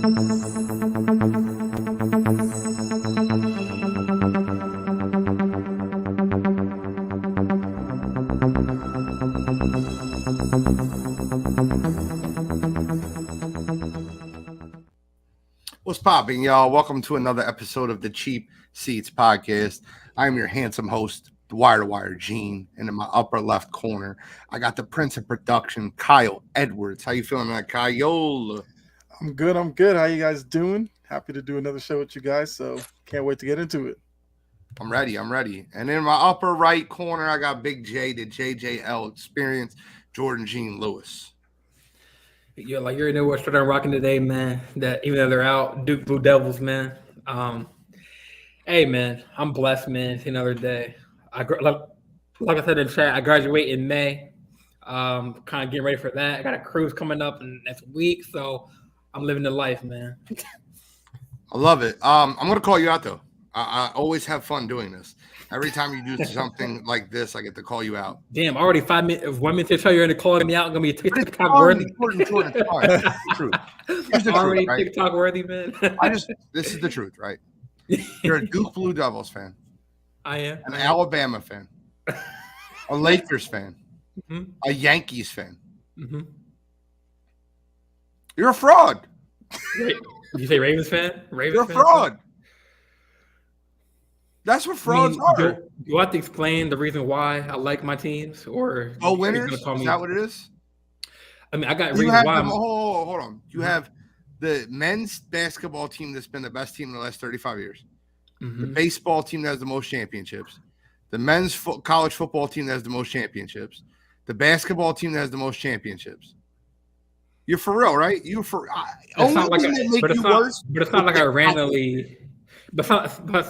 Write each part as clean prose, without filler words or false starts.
What's popping, y'all? Welcome to another episode of the Cheap Seats Podcast. I'm your handsome host, the Wire to Wire Gene, and in my upper left corner, I got the Prince of Production, Kyle Edwards. How you feeling, that Kyle? I'm good. How you guys doing? Happy to do another show with you guys, so can't wait to get into it. I'm ready. And in my upper right corner, I got Big J, the JJL Experience, Jordan Gene Lewis. Yo, like you already know what I'm rocking today, man. That even though they're out, Duke Blue Devils, man. Hey, man, I'm blessed, man. It's another day. Like I said in chat, I graduate in May. Kind of getting ready for that. I got a cruise coming up in next week, so I'm living the life, man. I love it. I'm gonna call you out though. I always have fun doing this. Every time you do something like this, I get to call you out. Damn, already 5 minutes. 1 minute to show you're in the calling me out. I'm gonna be TikTok worthy. Already TikTok worthy, man. This is the truth, right? You're a Duke Blue Devils fan. I am. An Alabama fan. A Lakers fan. Mm-hmm. A Yankees fan. Mm-hmm. You're a fraud. Did you say Ravens fan? You're a fraud. That's what frauds are. Do I have to explain the reason why I like my teams, or winners? Is that what it is? I mean, I got reasons why. Hold on. You have the men's basketball team that's been the best team in the last 35 years. Mm-hmm. The baseball team that has the most championships. The men's college football team that has the most championships. The basketball team that has the most championships. You're for real, right? It's not like I randomly. But it's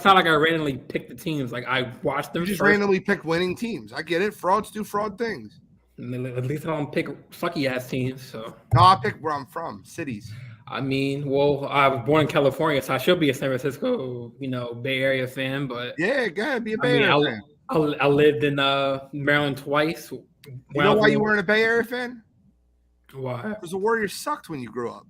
not like I randomly pick the teams. Like I watch them. You just randomly pick winning teams. I get it. Frauds do fraud things. At least I don't pick sucky ass teams. So no, I pick where I'm from, cities. I mean, well, I was born in California, so I should be a San Francisco, Bay Area fan. But yeah, go ahead, be a Bay Area fan. I lived in Maryland twice. You know why you weren't a Bay Area fan? Why? Because the Warriors sucked when you grew up.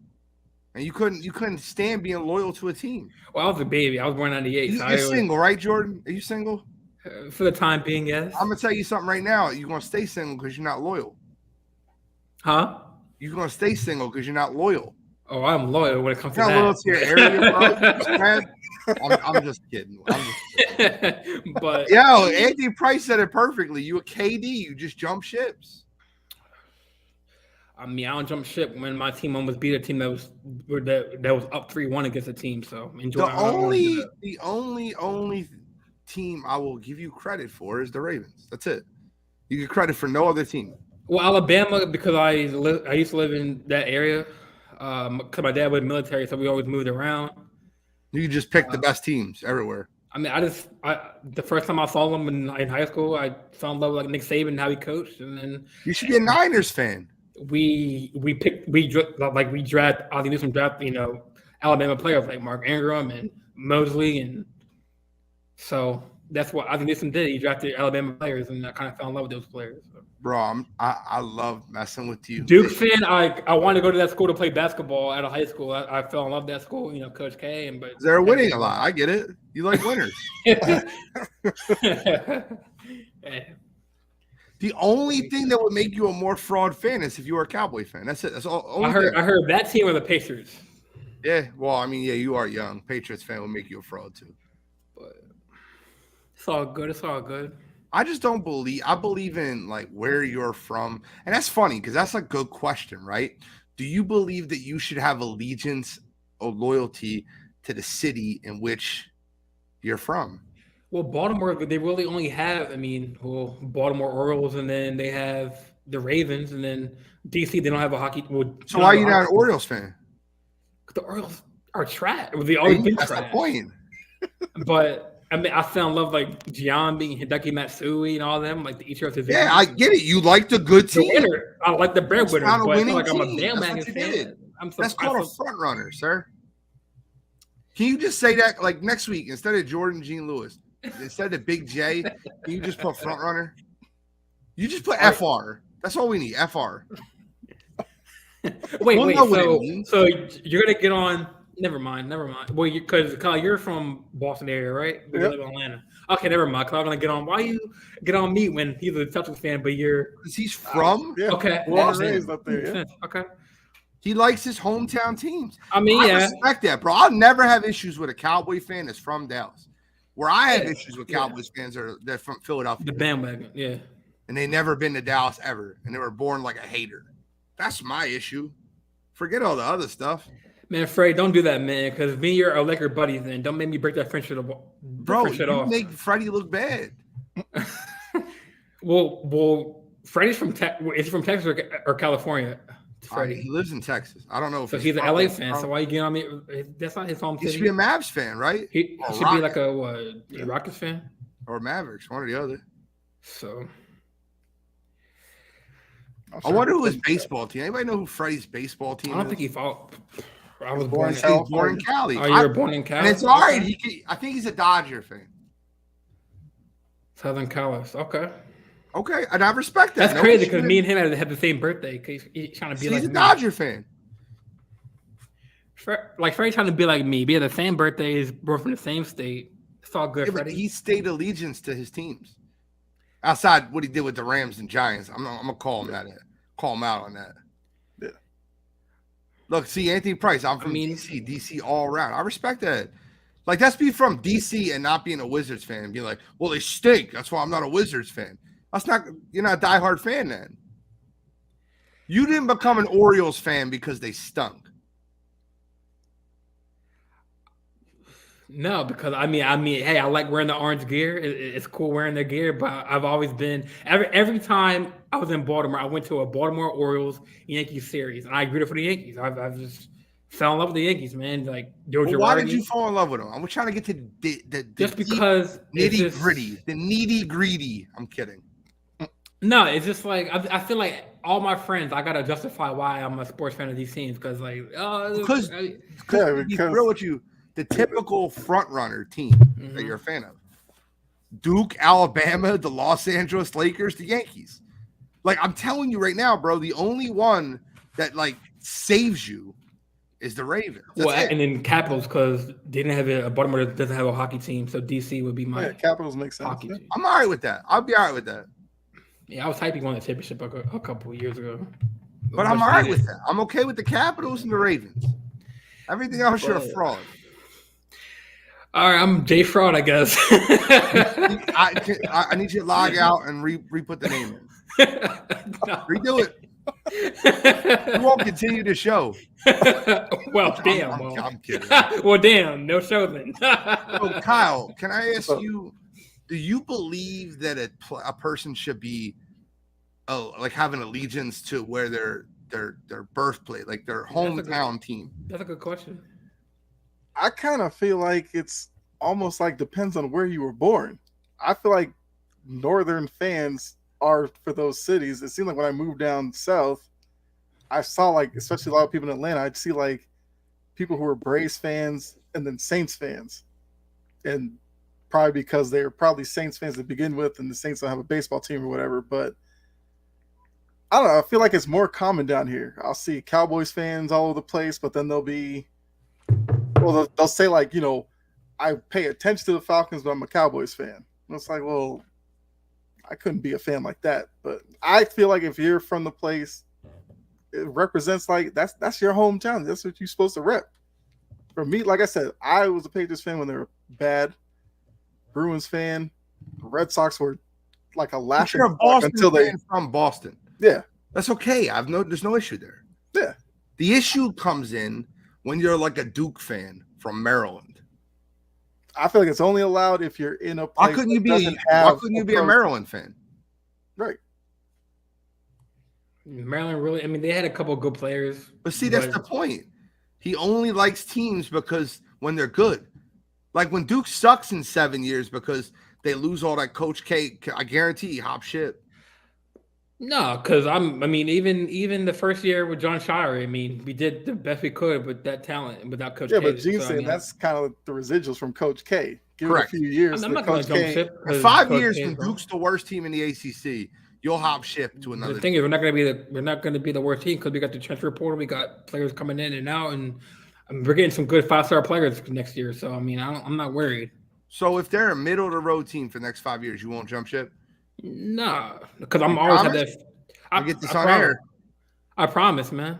And you couldn't stand being loyal to a team. Well, I was a baby. I was born in 98. You're single, right, Jordan? Are you single? For the time being, yes. I'm going to tell you something right now. You're going to stay single because you're not loyal. Huh? You're going to stay single because you're not loyal. Oh, I'm loyal when it comes to that. You're not loyal to your area, bro. I'm just kidding. But yo, Andy Price said it perfectly. You a KD. You just jump ships. I mean, I don't jump ship when my team almost beat a team that was up 3-1 against a team. So enjoy. The only team I will give you credit for is the Ravens. That's it. You get credit for no other team. Well, Alabama, because I used to live in that area. Because my dad was military, so we always moved around. You just pick the best teams everywhere. I mean, the first time I saw them in high school, I fell in love with Nick Saban and how he coached, and then you should be a Niners fan. We draft Ozzie Newsome draft Alabama players like Mark Ingram and Mosley, and so that's what Ozzie Newsome did. He drafted Alabama players, and I kind of fell in love with those players. So. Bro, I love messing with you. Duke fan. I wanted to go to that school to play basketball out of high school. I fell in love with that school. Coach K, but they're winning a lot. I get it. You like winners. Yeah. The only thing that would make you a more fraud fan is if you were a Cowboy fan. That's it. That's all. I heard that team were the Pacers. Yeah. Well, I mean, yeah, you are young. Patriots fan will make you a fraud too. But it's all good. It's all good. I just don't believe. I believe in like where you're from, and that's funny because that's a good question, right? Do you believe that you should have allegiance or loyalty to the city in which you're from? Well, Baltimore, they really only have, Baltimore Orioles, and then they have the Ravens, and then DC, they don't have a hockey. So why are you not an Orioles fan? The Orioles are trash. They always been trash. That's the point. But, I fell in love like Giambi, Hideki Matsui, and all of them, like the Ichiro. Yeah, I get it. You like the good team. I like the breadwinner, but it's not like I'm a bandwagon fan. That's called a front runner, sir. Can you just say that like next week instead of Jordan Gene Lewis? Instead of Big J, can you just put front runner? You just put FR. That's all we need. FR. Wait, We'll wait. know what it means. So you're gonna get on? Never mind. Well, because Kyle, you're from Boston area, right? We Yep. live in Atlanta. Okay, never mind. Kyle, I'm gonna get on. Why you get on me when he's a Celtics fan, but you're Because he's from okay? Born and Boston. raised up there. Yeah. Okay. He likes his hometown teams. I mean, I yeah. respect that, bro. I'll never have issues with a Cowboy fan that's from Dallas. Where I have Yeah, issues with yeah. Cowboys fans they're from Philadelphia. The bandwagon, yeah. And they never been to Dallas ever. And they were born like a hater. That's my issue. Forget all the other stuff. Man, Freddie, don't do that, man. Because me and you're Laker buddies, then don't make me break that friendship. Bro, you off. make Freddie look bad. Well, Freddie's from is he from Texas or California? Freddie. He lives in Texas. I don't know if So he's an LA fan. So why you getting on me? That's not his home He city. should be a Mavs fan, right? He Or should be like a Rockets fan. Or Mavericks, one or the other. So I wonder who his baseball team. Anybody know who Freddie's baseball team I don't is? think he fought. I was Born born in in California. He's born in Cali. Oh, you were born in Cali? And it's all right. Okay. I think he's a Dodger fan. Southern Cali. Okay. Okay, and I respect that. That's crazy because me and him had the same birthday. He's trying to be like he's a me. Dodger fan. Like Freddie trying to be like me. We had the same birthdays. We're from the same state. It's all good, Yeah, but Freddie. he stayed allegiance to his teams. Outside what he did with the Rams and Giants. I'm gonna call him call him out on that. Yeah. Look, see, Anthony Price, I'm from DC all around. I respect that. Like, that's be from DC and not being a Wizards fan and be like, well, they stink. That's why I'm not a Wizards fan. You're not a diehard fan then. You didn't become an Orioles fan because they stunk. No, because I mean, hey, I like wearing the orange gear. It's cool wearing their gear, but I've always been every time I was in Baltimore, I went to a Baltimore Orioles Yankees series, and I rooted for the Yankees. I've just fell in love with the Yankees, man. Like, why did you fall in love with them? I'm trying to get to the just because nitty gritty, the nitty gritty. I'm kidding. No, it's just like I feel like all my friends, I gotta justify why I'm a sports fan of these teams because Because real with you, the typical front runner team that you're a fan of, Duke, Alabama, the Los Angeles Lakers, the Yankees. Like, I'm telling you right now, bro, the only one that like saves you is the Ravens. And then Capitals because they didn't have a Baltimore doesn't have a hockey team, so DC would be my Capitals make sense. hockey team. I'm all right with that. I'll be all right with that. Yeah, I was hyping on the championship a couple of years ago. But I'm all right with that. I'm okay with the Capitals and the Ravens. Everything else, you're a fraud. All right, I'm Jay Fraud, I guess. I need you to log out and re-put the name in. Redo it. You won't continue the show. Well, damn. I'm kidding. Well, damn. No show then. So, Kyle, can I ask you, do you believe that a person should be like have an allegiance to where their birthplace, like their hometown team? That's a good question. I kind of feel like it's almost like depends on where you were born. I feel like northern fans are for those cities. It seemed like when I moved down south, I saw like, especially a lot of people in Atlanta, I'd see like people who were Braves fans and then Saints fans. And probably because they were probably Saints fans to begin with and the Saints don't have a baseball team or whatever. But I don't know. I feel like it's more common down here. I'll see Cowboys fans all over the place, but then they'll say like, I pay attention to the Falcons, but I'm a Cowboys fan. And it's like, well, I couldn't be a fan like that. But I feel like if you're from the place, it represents like that's your hometown. That's what you're supposed to rep. For me, like I said, I was a Patriots fan when they were bad. Bruins fan. Red Sox were like a laughing You're a Boston until they fan from Boston. Yeah. That's okay. There's no issue there. Yeah. The issue comes in when you're like a Duke fan from Maryland. I feel like it's only allowed if you're in a place. Why couldn't you be a Maryland fan? Right. Maryland really, I mean, they had a couple of good players. But see, that's the point. He only likes teams because when they're good. Like when Duke sucks in 7 years because they lose all that Coach K, I guarantee he hop shit. No, because even the first year with John Shire, I mean, we did the best we could with that talent and without Coach K. Yeah, but Gene's saying that's kind of the residuals from Coach K. Give Correct. It a few years. I'm not going to jump ship. In 5 years, when Duke's the worst team in the ACC, you'll hop ship to another. The thing is, we're not going to be the worst team because we got the transfer portal. We got players coming in and out, and we're getting some good 5-star players next year. So I mean, I'm not worried. So if they're a middle of the road team for the next 5 years, you won't jump ship? Nah, because I'm always had that. I get this on air. I promise, man.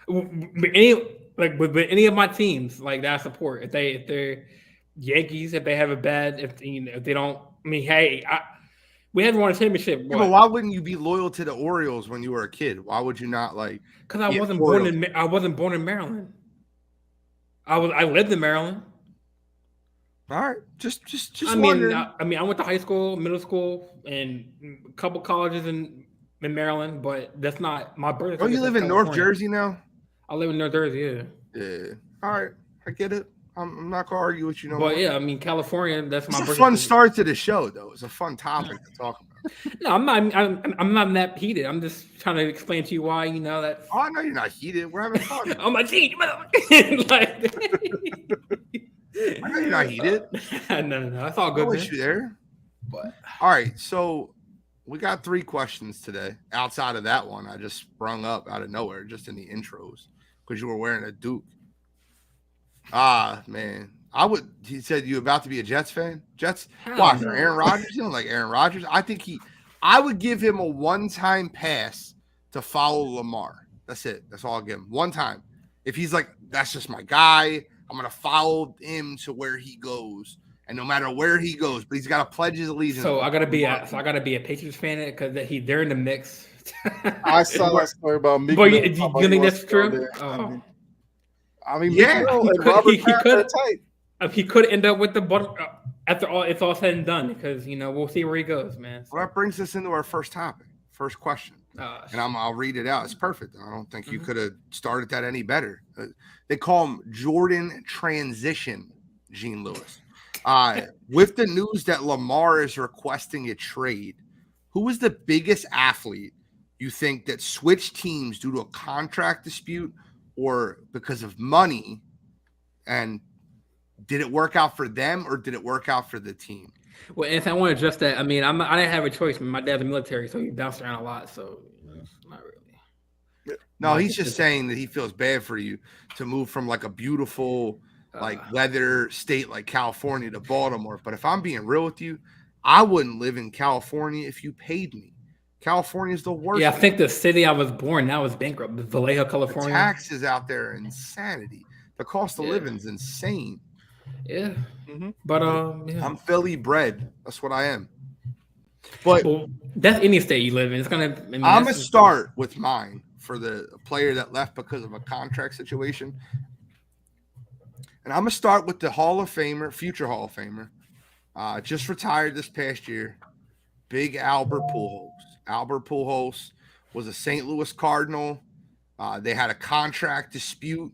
With any of my teams like that I support, if they're Yankees, if they have a bad, if they don't, I mean, hey, we haven't won a championship. Yeah, but why wouldn't you be loyal to the Orioles when you were a kid? Why would you not like? Because I wasn't born in Maryland. I lived in Maryland. All right, just. I mean, I went to high school, middle school, and a couple colleges in Maryland, but that's not my birth. Oh, you live in North Jersey now? I live in North Jersey. Yeah. Yeah. All right, I get it. I'm not gonna argue with you no more. But yeah, I mean, California. That's my. It's a fun start to the show, though. It's a fun topic to talk about. No, I'm not. I'm not that heated. I'm just trying to explain to you why. That. Oh, I know you're not heated. We're having fun. On my team. I know you're not heated. No. That's all good. No issue there. But all right, so we got 3 questions today. Outside of that one, I just sprung up out of nowhere, just in the intros, because you were wearing a Duke. Ah, man. He said you about to be a Jets fan? Jets? Why? No. Aaron Rodgers? You don't like Aaron Rodgers? I would give him a one-time pass to follow Lamar. That's it. That's all I'll give him. One time. If he's like, that's just my guy, I'm going to follow him to where he goes. And no matter where he goes, but he's got to pledge his allegiance. So I got to be a Patriots fan because they're in the mix. I saw that story about me. But you think that's true? I mean, yeah, he could end up with the bottom after all. It's all said and done because we'll see where he goes, man. Well, that brings us into our first topic, first question, and I'll read it out. It's perfect. I don't think you could have started that any better. They call him Jordan Transition, Gene Lewis. With the news that Lamar is requesting a trade, who was the biggest athlete you think that switched teams due to a contract dispute or because of money? And did it work out for them or did it work out for the team? Well, if I want to adjust that, I mean, I didn't have a choice. My dad's in the military, so he bounced around a lot. So not really. No, he's just saying that he feels bad for you to move from like a beautiful, weather state like California to Baltimore. But if I'm being real with you, I wouldn't live in California if you paid me. California is the worst. Yeah, I think the city I was born now is bankrupt. Vallejo, California. The taxes out there are insanity. The cost of living is insane. Yeah. But I'm Philly bred. That's what I am. But that's any state you live in. It's gonna. I'm gonna start with mine for the player that left because of a contract situation. And I'm gonna start with the Hall of Famer, future Hall of Famer, just retired this past year. Big Albert Pujols. Albert Pujols was a St. Louis Cardinal. They had a contract dispute.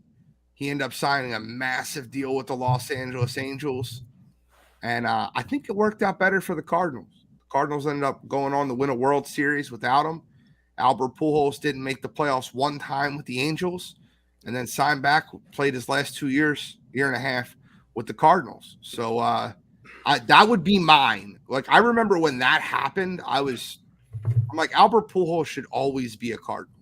He ended up signing a massive deal with the Los Angeles Angels. And I think it worked out better for the Cardinals. The Cardinals ended up going on to win a World Series without him. Albert Pujols didn't make the playoffs one time with the Angels and then signed back, played his last 2 years, year and a half with the Cardinals. So that would be mine. Like, I remember when that happened, I'm like, Albert Pujols should always be a Cardinal.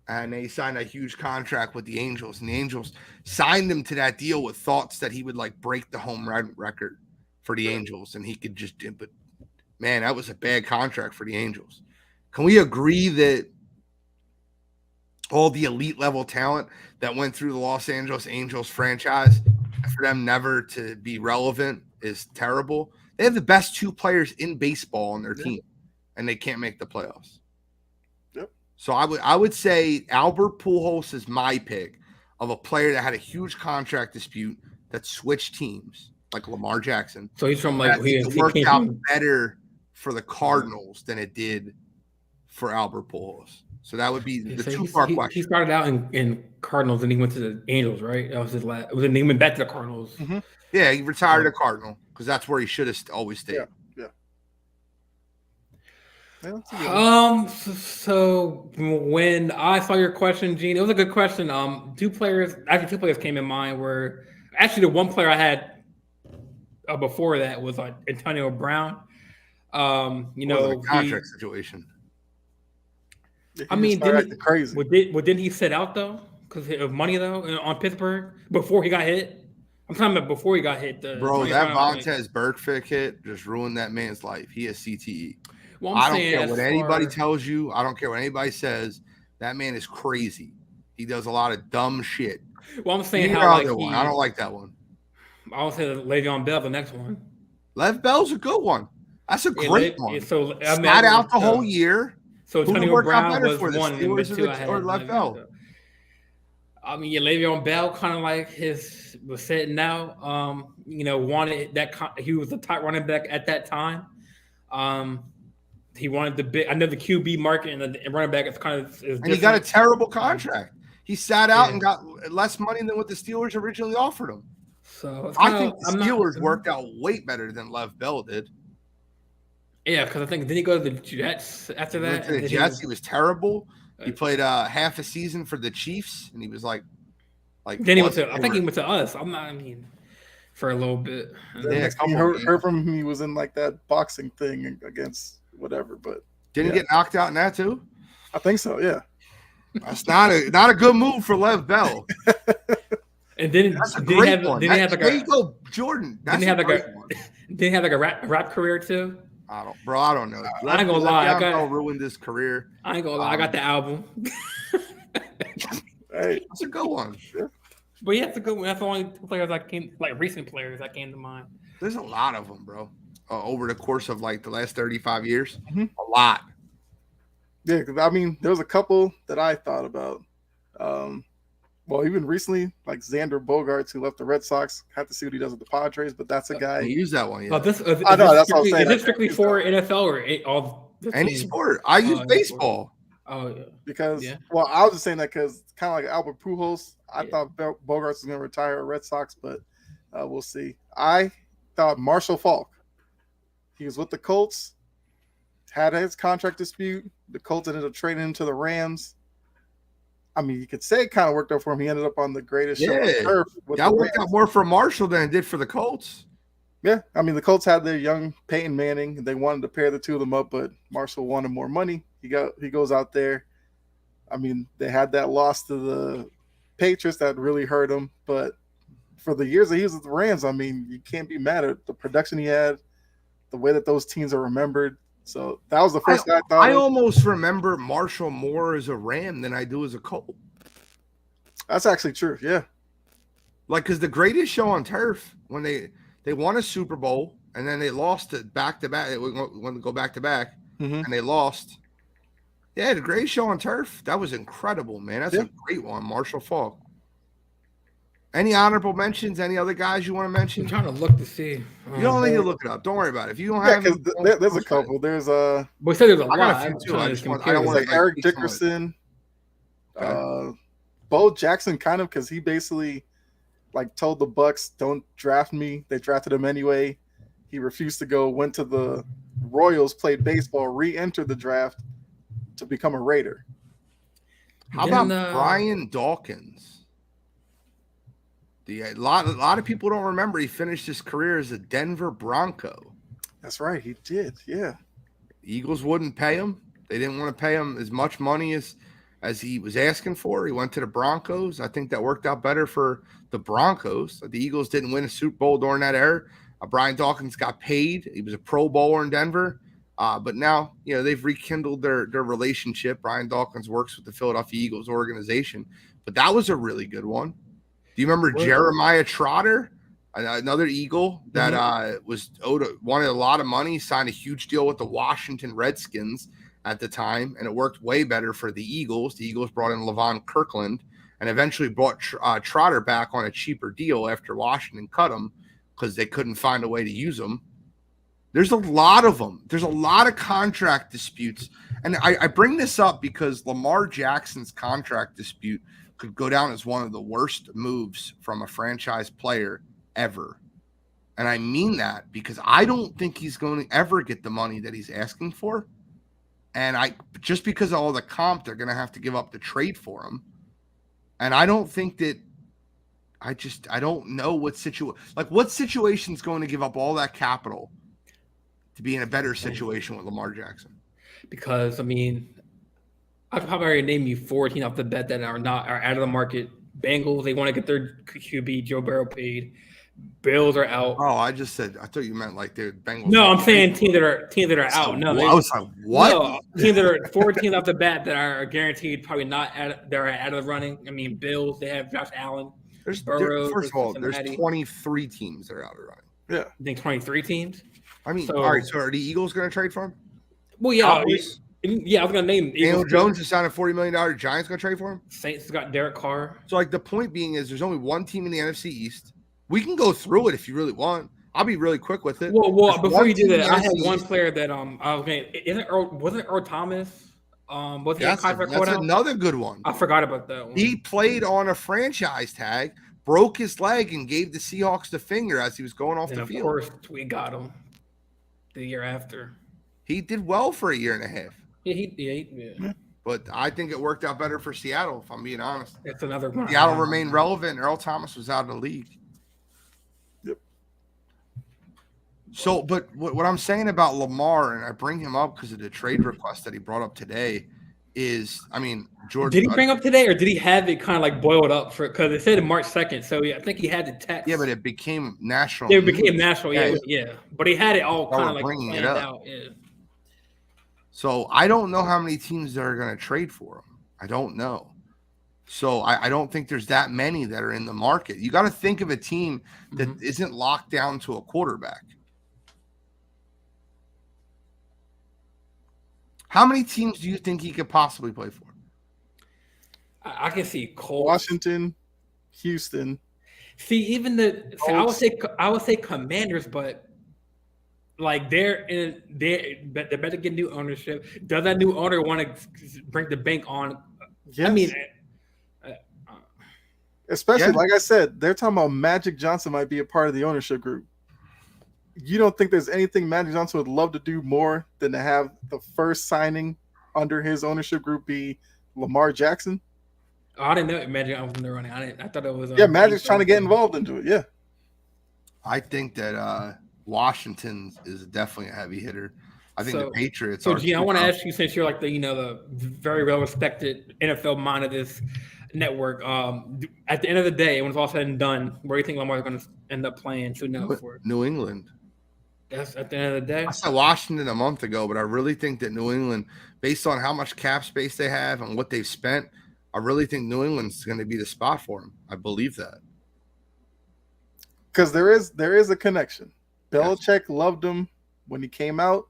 And they signed a huge contract with the Angels, and the Angels signed him to that deal with thoughts that he would like break the home run record for the Angels, and he could just do. But man, that was a bad contract for the Angels. Can we agree that all the elite level talent that went through the Los Angeles Angels franchise, for them never to be relevant, is terrible? They have the best 2 players in baseball on their team, and they can't make the playoffs. So I would say Albert Pujols is my pick of a player that had a huge contract dispute that switched teams, like Lamar Jackson. So he's from it worked out better for the Cardinals than it did for Albert Pujols. So that would be the 2-part question. He started out in Cardinals and he went to the Angels, right? That was his last. And he went back to the Cardinals. Mm-hmm. Yeah, he retired a Cardinal because that's where he should have always stayed. Yeah. So when I saw your question, Gene, it was a good question. 2 players came in mind. Were actually the one player I had before that was Antonio Brown. You It wasn't know, a contract situation. Yeah, I he just mean, started didn't acting crazy. didn't he sit out though because of money though on Pittsburgh before he got hit? I'm talking about before he got hit. The Bro, that 20 like, Vontez Burfict hit just ruined that man's life. He has CTE. well, I'm I don't saying care what as anybody far. tells you. I don't care what anybody says. That man is crazy. He does a lot of dumb shit. Well, I'm Give saying me your how like other one. I don't like that one. I'll say Le'Veon Bell, the next one. Lev Bell's a good one. That's a Yeah, great one. so I mean, Sat out the whole year. So Who would Antonio work out Brown better was for the one, and Steelers two I or had Lev Le'Veon Bell? Bell. I mean, yeah, Le'Veon Bell kind of like was sitting out. You know, wanted that he was the top running back at that time. He wanted the big. I know the QB market and the running back is kind of is And he got a different. terrible contract. He sat out Yeah. and got less money than what the Steelers originally offered him. So it's I kind think of the Steelers worked out way better than Lev Bell did. Yeah, because I think didn't he go to the Jets after He went that? to the And Jets. He was terrible. He Uh, played half a season for the Chiefs, and he was like then he went what? to. I think he went to us. I'm not. I mean, for a little bit. The Yeah, next a thing you couple heard from him, he was in like that boxing thing against whatever. But Didn't he get knocked out in that too? I think so. Yeah. That's not a good move for Lev Bell. And then That's a did he great have, one. Did he have like There you a? go, Jordan. That's Didn't he have like great a? one. Did he have like a rap career too? I don't know. I ain't gonna lie, I got- Bell ruined his career. I ain't gonna lie, I got the album. Hey, That's a good one. But yeah, that's a good one. That's the only two players recent players that came to mind. There's a lot of them, bro. Over the course of like the last 35 years, Mhm. a lot. yeah, because I mean, there was a couple that I thought about. Well, even recently, like Xander Bogaerts, who left the Red Sox, have to see what he does with the Padres, but that's a guy. He used that one. Oh, Yeah. this I know, that's what I'm saying. Is this strictly for NFL or all? Any sport. I use any baseball. Oh yeah. Because Yeah. well, I was just saying that because kind of like Albert Pujols, I Yeah. thought Bogarts was going to retire at Red Sox, but we'll see. I thought Marshall Falk. He was with the Colts, had his contract dispute. The Colts ended up trading him to the Rams. I mean, you could say it kind of worked out for him. He ended up on the greatest show on Yeah. turf. With That the worked out Rams. more for Marshall than it did for the Colts. Yeah, I mean, the Colts had their young Peyton Manning. They wanted to pair the two of them up, but Marshall wanted more money. He goes out there. I mean, they had that loss to the Patriots that really hurt him, but for the years that he was with the Rams, I mean, you can't be mad at the production he had, the way that those teams are remembered. So that was the first guy I thought. I almost remember Marshall more as a Ram than I do as a Colt. That's actually true. Yeah. Like, because the greatest show on turf, when they won a Super Bowl and then they lost it back to back. They want to go back to back, Mhm. and they lost. Yeah, the greatest show on turf. That was incredible, man. That's a great one, Marshall Falk. Any honorable mentions? Any other guys you want to mention? I'm trying to look to see. You don't need to look it up. Don't worry about it. If you don't Yeah, have, because there's a couple. There's We said there's a I lot. got a few I'm too. trying I to just want- compare I don't this. want like Eric pick someone. Dickerson, Okay. Bo Jackson, kind of because he basically like told the Bucks, "Don't draft me." They drafted him anyway. He refused to go. Went to the Royals, played baseball, re-entered the draft to become a Raider. How Then, about Brian Dawkins? A lot of people don't remember he finished his career as a Denver Bronco. That's right, he did. Yeah, The Eagles wouldn't pay him. They didn't want to pay him as much money as he was asking for. He went to the Broncos. I think that worked out better for the Broncos. The Eagles didn't win a Super Bowl during that era. Brian Dawkins got paid. He was a Pro Bowler in Denver. But now, they've rekindled their relationship. Brian Dawkins works with the Philadelphia Eagles organization. But that was a really good one. Do you remember Jeremiah Trotter, another Eagle that wanted a lot of money, signed a huge deal with the Washington Redskins at the time, and it worked way better for the Eagles. The Eagles brought in Levon Kirkland and eventually brought Trotter back on a cheaper deal after Washington cut him because they couldn't find a way to use him. There's a lot of them. There's a lot of contract disputes. And I bring this up because Lamar Jackson's contract dispute could go down as one of the worst moves from a franchise player ever. And I mean that because I don't think he's going to ever get the money that he's asking for. And just because of all the comp, they're going to have to give up the trade for him. And I don't think that I don't know what situation is going to give up all that capital to be in a better situation with Lamar Jackson? Because I mean, I could probably already name you 14 off the bat that are out of the market. Bengals, they want to get their QB Joe Burrow paid. Bills are out. Oh, I thought you meant like the Bengals. No, I'm saying teams that are out. No, I was like, what? No, teams that are 14 off the bat that are guaranteed probably not they're out of the running. I mean, Bills, they have Josh Allen. First Burrow, of all, there's Cincinnati. 23 teams that are out of the running. Yeah. I think 23 teams. I mean, all right, so are the Eagles going to trade for him? Well, yeah. Cowboys? Yeah, I was going to name Daniel Jones just signed a $40 million. Giants going to trade for him? Saints got Derek Carr. So, like, the point being is there's only one team in the NFC East. We can go through it if you really want. I'll be really quick with it. Well, before you do that, I had had one player that wasn't Earl Thomas? Was he a contract that's quote out? another good one. I forgot about that one. He played on a franchise tag, broke his leg, and gave the Seahawks the finger as he was going off the field. Of course, we got him the year after. He did well for a year and a half. Yeah. But I think it worked out better for Seattle, if I'm being honest. It's another one. Seattle remained relevant. Earl Thomas was out of the league. Yep. So, but what I'm saying about Lamar, and I bring him up because of the trade request that he brought up today, is, I mean, George. Did he bring up today, or did he have it kind of like boiled up for? Because it said March 2nd, so yeah, I think he had the text. Yeah, but it became national. It became national, yeah. But he had it all kind of like bringing planned it up. out. Yeah. So I don't know how many teams that are going to trade for him. I don't know. So I don't think there's that many that are in the market. You got to think of a team that isn't locked down to a quarterback. How many teams do you think he could possibly play for? I can see Colts, Washington, Houston. See, even I would say Commanders, but like they better get new ownership. Does that new owner want to bring the bank on? Yes. I mean, especially like I said, they're talking about Magic Johnson might be a part of the ownership group. You don't think there's anything Magic Johnson would love to do more than to have the first signing under his ownership group be Lamar Jackson? Oh, I didn't know Magic was in the running. I thought it was. Magic's trying to get involved into it. Yeah, I think that Washington is definitely a heavy hitter. I think the Patriots. So, Gene, I want to ask you, since you're like the very well respected NFL mind of this network. At the end of the day, when it's all said and done, where do you think Lamar's going to end up playing? New England. That's at the end of the day. I said Washington a month ago, but I really think that New England, based on how much cap space they have and what they've spent, I really think New England's going to be the spot for him. I believe that. Because there is a connection. Belichick loved him when he came out.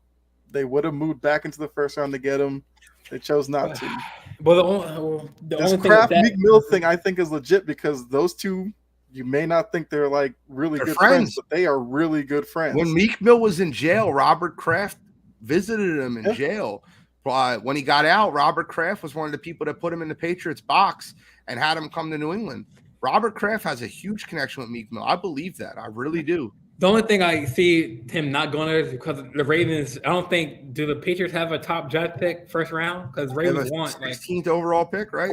They would have moved back into the first round to get him. They chose not to. Well, the this only Kraft thing Meek Mill thing I think is legit because those two, you may not think they're like really good friends, but they are really good friends. When Meek Mill was in jail, Robert Kraft visited him in jail. When he got out, Robert Kraft was one of the people that put him in the Patriots box and had him come to New England. Robert Kraft has a huge connection with Meek Mill. I believe that. I really do. The only thing I see him not going there is because the Ravens. I don't think do the Patriots have a top draft pick first round because Ravens want 16th overall pick, right?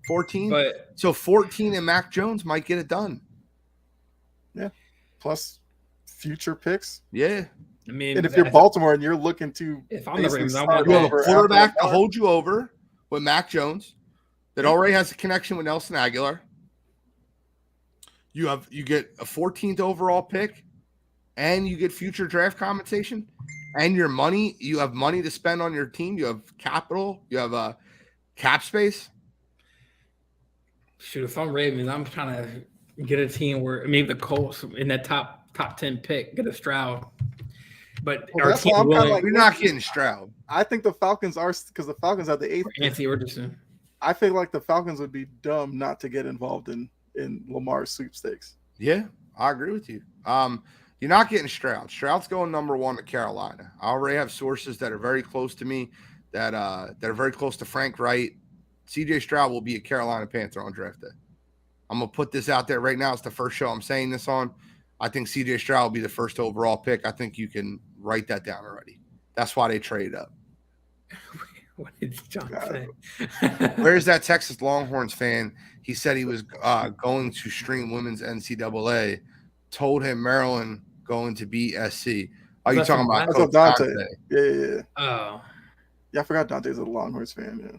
14. But so 14 and Mac Jones might get it done. Yeah, plus future picks. Yeah, I mean, and if you're Baltimore and you're looking to, if I'm the Ravens, I want you have a quarterback to hold you over with Mac Jones that already has a connection with Nelson Aguilar. You get a 14th overall pick. And you get future draft compensation, and your money. You have money to spend on your team. You have capital. You have a cap space. Shoot, if I'm Ravens, I'm trying to get a team where maybe the Colts in that top 10 pick get a Stroud. But our team we're not getting Stroud. I think the Falcons are because the Falcons have the 8th. Anthony Richardson. I feel like the Falcons would be dumb not to get involved in Lamar's sweepstakes. Yeah, I agree with you. You're not getting Stroud. Stroud's going number 1 to Carolina. I already have sources that are very close to me that are very close to Frank Wright. CJ Stroud will be a Carolina Panther on draft day. I'm going to put this out there right now. It's the first show I'm saying this on. I think CJ Stroud will be the first overall pick. I think you can write that down already. That's why they traded up. What did John say? Where's that Texas Longhorns fan? He said he was going to stream women's NCAA. Told him Maryland going to beat SC. Oh, you That's talking from about That's Coach Dante. Dante? Yeah. Oh, Yeah, I forgot Dante's a Longhorns fan. Yeah.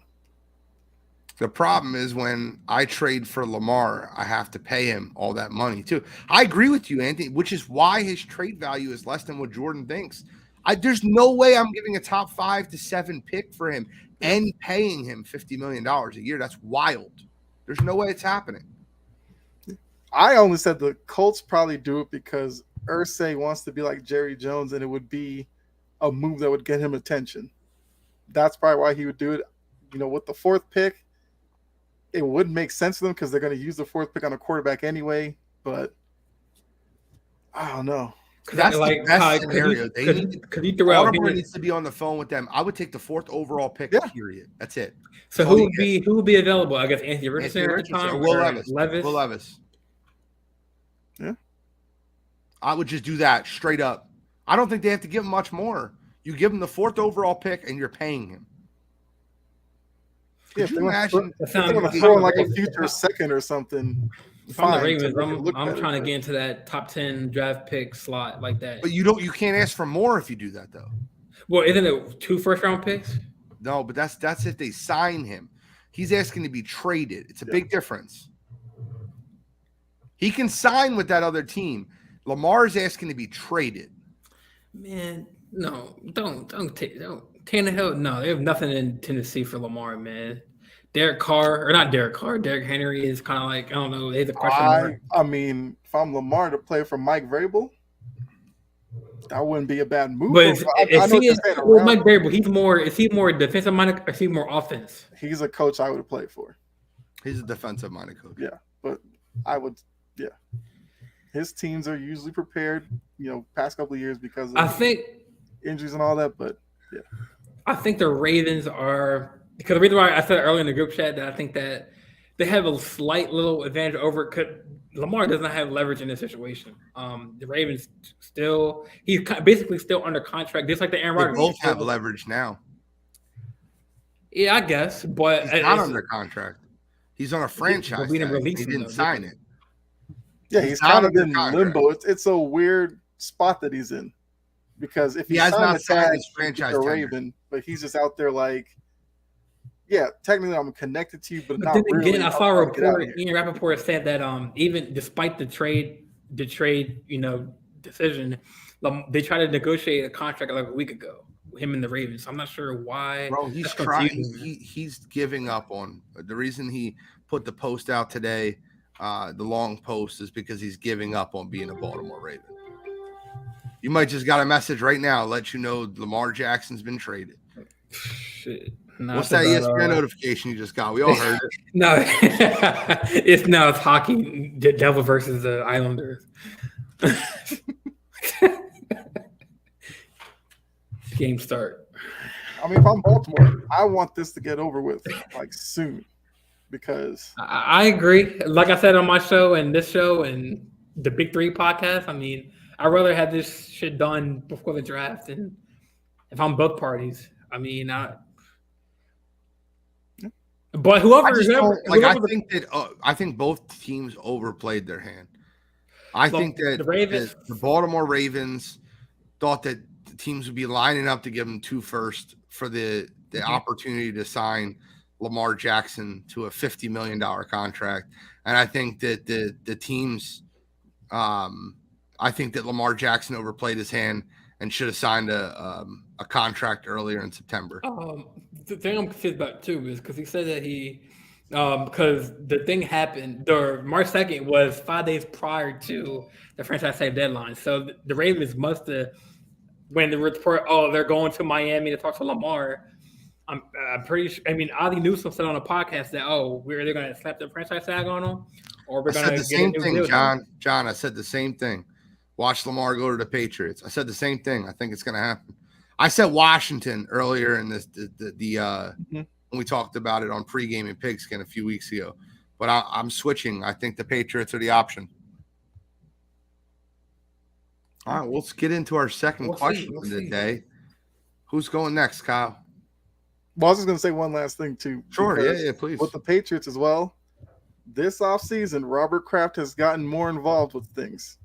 The problem is when I trade for Lamar, I have to pay him all that money too. I agree with you, Anthony, which is why his trade value is less than what Jordan thinks. There's no way I'm giving a top 5 to 7 pick for him and paying him $50 million a year. That's wild. There's no way it's happening. I only said the Colts probably do it because Irsay wants to be like Jerry Jones, and it would be a move that would get him attention. That's probably why he would do it. With the 4th pick, it wouldn't make sense to them because they're going to use the 4th pick on a quarterback anyway. But I don't know. That's the best scenario. Baltimore needs to be on the phone with them. I would take the 4th overall pick. Period. That's it. So who would be available? I guess Anthony Richardson at the time, or Will Levis. Yeah, I would just do that straight up. I don't think they have to give him much more. You give him the 4th overall pick, and you're paying him. Could you imagine? If they're going to throw in like a future 2nd or something. If I'm the Ravens, I'm trying to get into that top 10 draft pick slot like that. But you can't ask for more if you do that though. Well, isn't it 2 first-round picks? No, but that's if they sign him. He's asking to be traded. It's a big difference. He can sign with that other team. Lamar's asking to be traded. Man, no, don't Tannehill. No, they have nothing in Tennessee for Lamar, man. Derek Henry is kind of like, I don't know. They have a question mark. I mean, if I'm Lamar to play for Mike Vrabel, that wouldn't be a bad move. But Mike Vrabel, is he more defensive minded or is he more offense? He's a coach I would play for. He's a defensive minded coach. Yeah, but I would. Yeah, his teams are usually prepared. Past couple of years because of injuries and all that. But yeah, I think the Ravens are. Because the reason why I said earlier in the group chat that I think that they have a slight little advantage over because Lamar does not have leverage in this situation. The Ravens he's basically still under contract, just like the Aaron Rodgers. They both have leverage now. Yeah, I guess, but he's not under contract. He's on a franchise. He didn't sign it. Yeah, he's kind of in limbo. It's a weird spot that he's in because if he has not signed his franchise Raven, but he's just out there like. Yeah, technically I'm connected to you, but not then really. Again, I saw a report. Ian Rappaport said that even despite the trade, decision, they tried to negotiate a contract like a week ago. Him and the Ravens. I'm not sure why. Bro, he's trying. He's giving up on the reason he put the post out today. The long post is because he's giving up on being a Baltimore Raven. You might just got a message right now, let you know Lamar Jackson's been traded. Shit. What's that ESPN notification you just got? We all heard it. No, it's hockey. The Devil versus the Islanders. Game start. I mean, if I'm Baltimore, I want this to get over with like soon because I agree. Like I said on my show and this show and the Big 3 podcast, I mean, I'd rather have this shit done before the draft. And if I'm both parties, I mean, but I think both teams overplayed their hand. I think that the Baltimore Ravens thought that the teams would be lining up to give them 2 first for the opportunity to sign Lamar Jackson to a $50 million contract. And I think that the teams, I think that Lamar Jackson overplayed his hand and should have signed a contract earlier in September. The thing I'm confused about too is because he said that because the thing happened, March 2nd was 5 days prior to the franchise tag deadline. So the Ravens must have, when the report, they're going to Miami to talk to Lamar. I'm pretty sure. I mean, Ali Newsome said on a podcast that we're either going to slap the franchise tag on him, or we're going to get the same thing. John, I said the same thing. Watch Lamar go to the Patriots. I said the same thing. I think it's going to happen. I said Washington earlier in this when we talked about it on pregame and Pigskin a few weeks ago, but I'm switching. I think the Patriots are the option. All right, let's get into our second question of the day. Who's going next, Kyle? Well, I was just going to say one last thing too. Sure, yeah, please. With the Patriots as well, this offseason, Robert Kraft has gotten more involved with things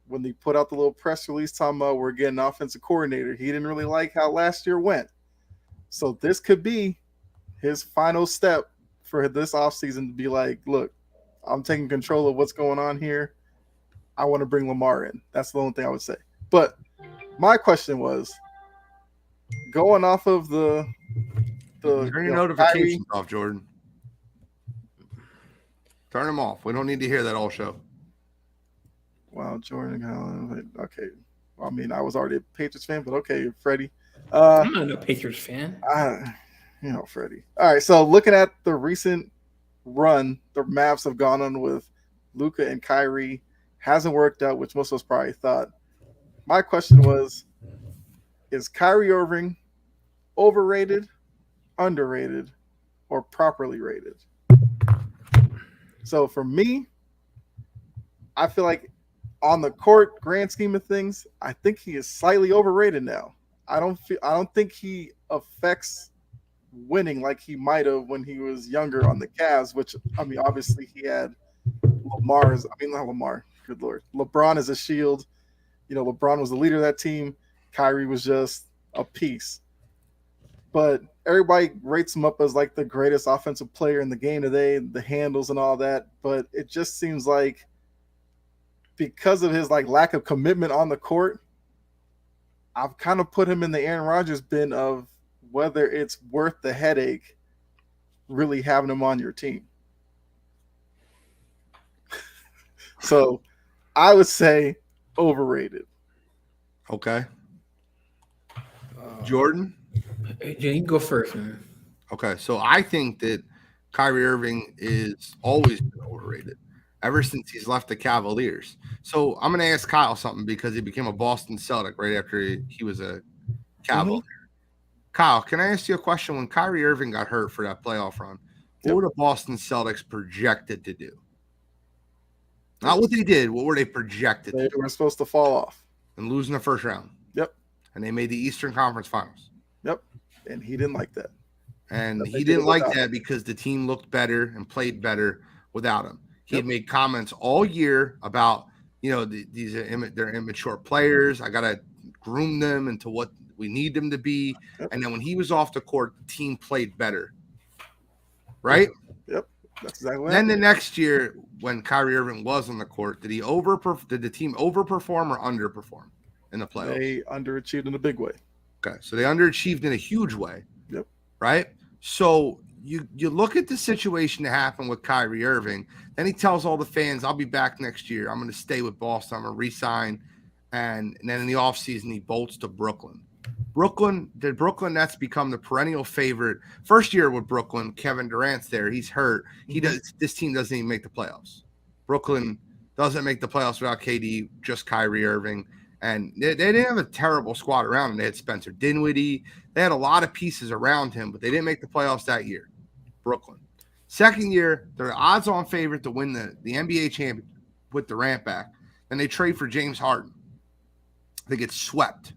when they put out the little press release talking about we're getting an offensive coordinator, he didn't really like how last year went. So this could be his final step for this offseason to be like, look, I'm taking control of what's going on here. I want to bring Lamar in. That's the only thing I would say. But my question was, going off of the turn your notifications off, Jordan. Turn them off. We don't need to hear that all show. Wow, Jordan. Okay. I mean, I was already a Patriots fan, but okay, Freddie. I'm not a Patriots fan. Freddie. All right, so looking at the recent run the Mavs have gone on with Luka and Kyrie, hasn't worked out, which most of us probably thought. My question was, is Kyrie Irving overrated, underrated, or properly rated? So for me, I feel like on the court, grand scheme of things, I think he is slightly overrated now. I don't think he affects winning like he might have when he was younger on the Cavs, which, I mean, obviously he had not Lamar, good Lord. LeBron as a shield. You know, LeBron was the leader of that team. Kyrie was just a piece. But everybody rates him up as like the greatest offensive player in the game today, the handles and all that. But it just seems like because of his like lack of commitment on the court, I've kind of put him in the Aaron Rodgers bin of whether it's worth the headache really having him on your team. So I would say overrated. Okay. Jordan? You can go first, man. Okay, so I think that Kyrie Irving is always been overrated ever since he's left the Cavaliers. So I'm going to ask Kyle something because he became a Boston Celtic right after he was a Cavalier. Mm-hmm. Kyle, can I ask you a question? When Kyrie Irving got hurt for that playoff run, what were the Boston Celtics projected to do? Not what they did. What were they projected to do? They were supposed to fall off. And lose in the first round. Yep. And they made the Eastern Conference Finals. Yep. And he didn't like that. And he didn't like that because the team looked better and played better without him. He had made comments all year about, you know, they're immature players. I got to groom them into what we need them to be. Yep. And then when he was off the court, the team played better. Right? Yep. That's exactly what Then the next year, when Kyrie Irving was on the court, did the team overperform or underperform in the playoffs? They underachieved in a big way. Okay, so they underachieved in a huge way. Yep. Right? So you look at the situation that happened with Kyrie Irving. Then he tells all the fans, I'll be back next year. I'm going to stay with Boston. I'm going to re-sign. And then in the offseason, he bolts to Brooklyn. The Brooklyn Nets become the perennial favorite. First year with Brooklyn, Kevin Durant's there. He's hurt. This team doesn't even make the playoffs. Brooklyn doesn't make the playoffs without KD, just Kyrie Irving. And they didn't have a terrible squad around him. They had Spencer Dinwiddie. They had a lot of pieces around him, but they didn't make the playoffs that year. Brooklyn. Second year, they're odds-on favorite to win the NBA championship with Durant back. Then they trade for James Harden. They get swept.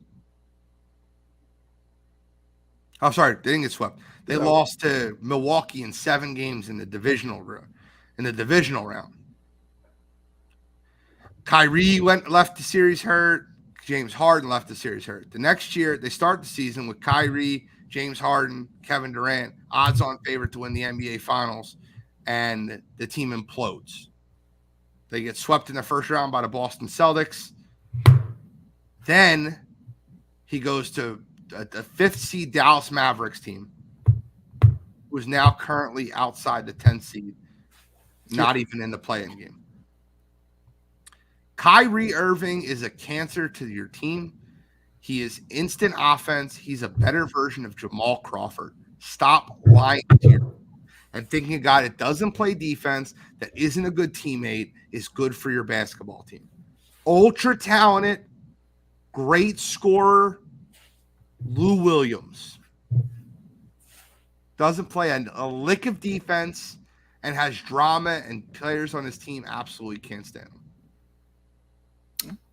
Oh, sorry, they didn't get swept. They lost to Milwaukee in 7 games in the divisional round. Kyrie left the series hurt. James Harden left the series hurt. The next year, they start the season with Kyrie, James Harden, Kevin Durant, odds-on favorite to win the NBA Finals, and the team implodes. They get swept in the first round by the Boston Celtics. Then he goes to a 5th seed Dallas Mavericks team, who is now currently outside the 10th seed, not even in the play-in game. Kyrie Irving is a cancer to your team. He is instant offense. He's a better version of Jamal Crawford. Stop lying to you and thinking a guy that doesn't play defense, that isn't a good teammate, is good for your basketball team. Ultra talented, great scorer, Lou Williams. Doesn't play a lick of defense and has drama, and players on his team absolutely can't stand him.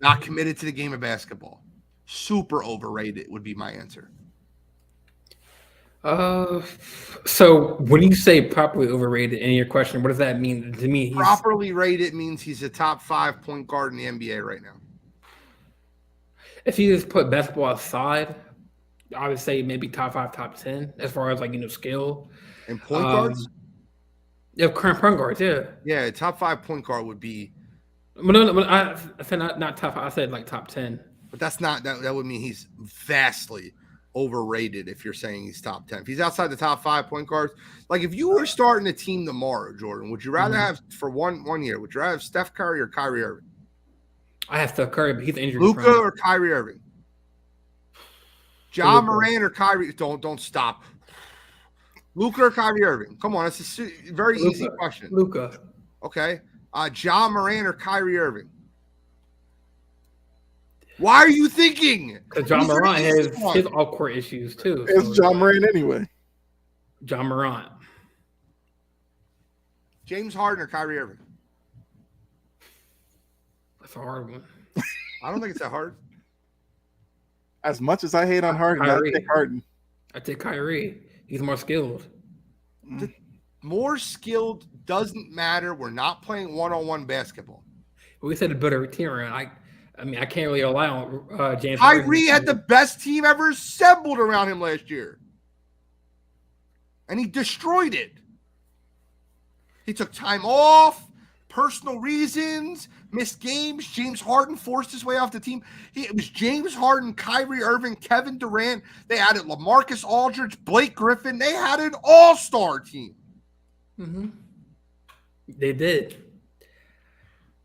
Not committed to the game of basketball. Super overrated would be my answer. So when you say properly overrated in your question, what does that mean? To me, properly rated means he's a top 5 point guard in the NBA right now. If you just put basketball aside, I would say maybe top 5, top 10 as far as skill. And point guards? Yeah, current point guards, yeah. Yeah, top 5 point guard would be. But no, but I said not top 5. I said like top 10. But that's not that would mean he's vastly overrated if you're saying he's top 10. If he's outside the top 5 point guards, like if you were starting a team tomorrow, Jordan, would you rather have for one year? Would you rather have Steph Curry or Kyrie Irving? I have Steph Curry, but he's injured. Luka or Kyrie Irving? John Moran or Kyrie? Don't stop. Luka or Kyrie Irving? Come on, it's a very easy question. Luka. Okay. John Moran or Kyrie Irving? Why are you thinking? Because John Moran has his off-court issues too. It's John Moran anyway. John Moran. James Harden or Kyrie Irving? That's a hard one. I don't think it's that hard. As much as I hate on Harden, Kyrie. I take Harden. I take Kyrie. He's more skilled. More skilled doesn't matter. We're not playing one-on-one basketball. We said a better team around. I mean, I can't really rely on James. Kyrie had the best team ever assembled around him last year. And he destroyed it. He took time off, personal reasons, missed games. James Harden forced his way off the team. It was James Harden, Kyrie Irving, Kevin Durant. They added LaMarcus Aldridge, Blake Griffin. They had an all-star team. Mm-hmm. They did.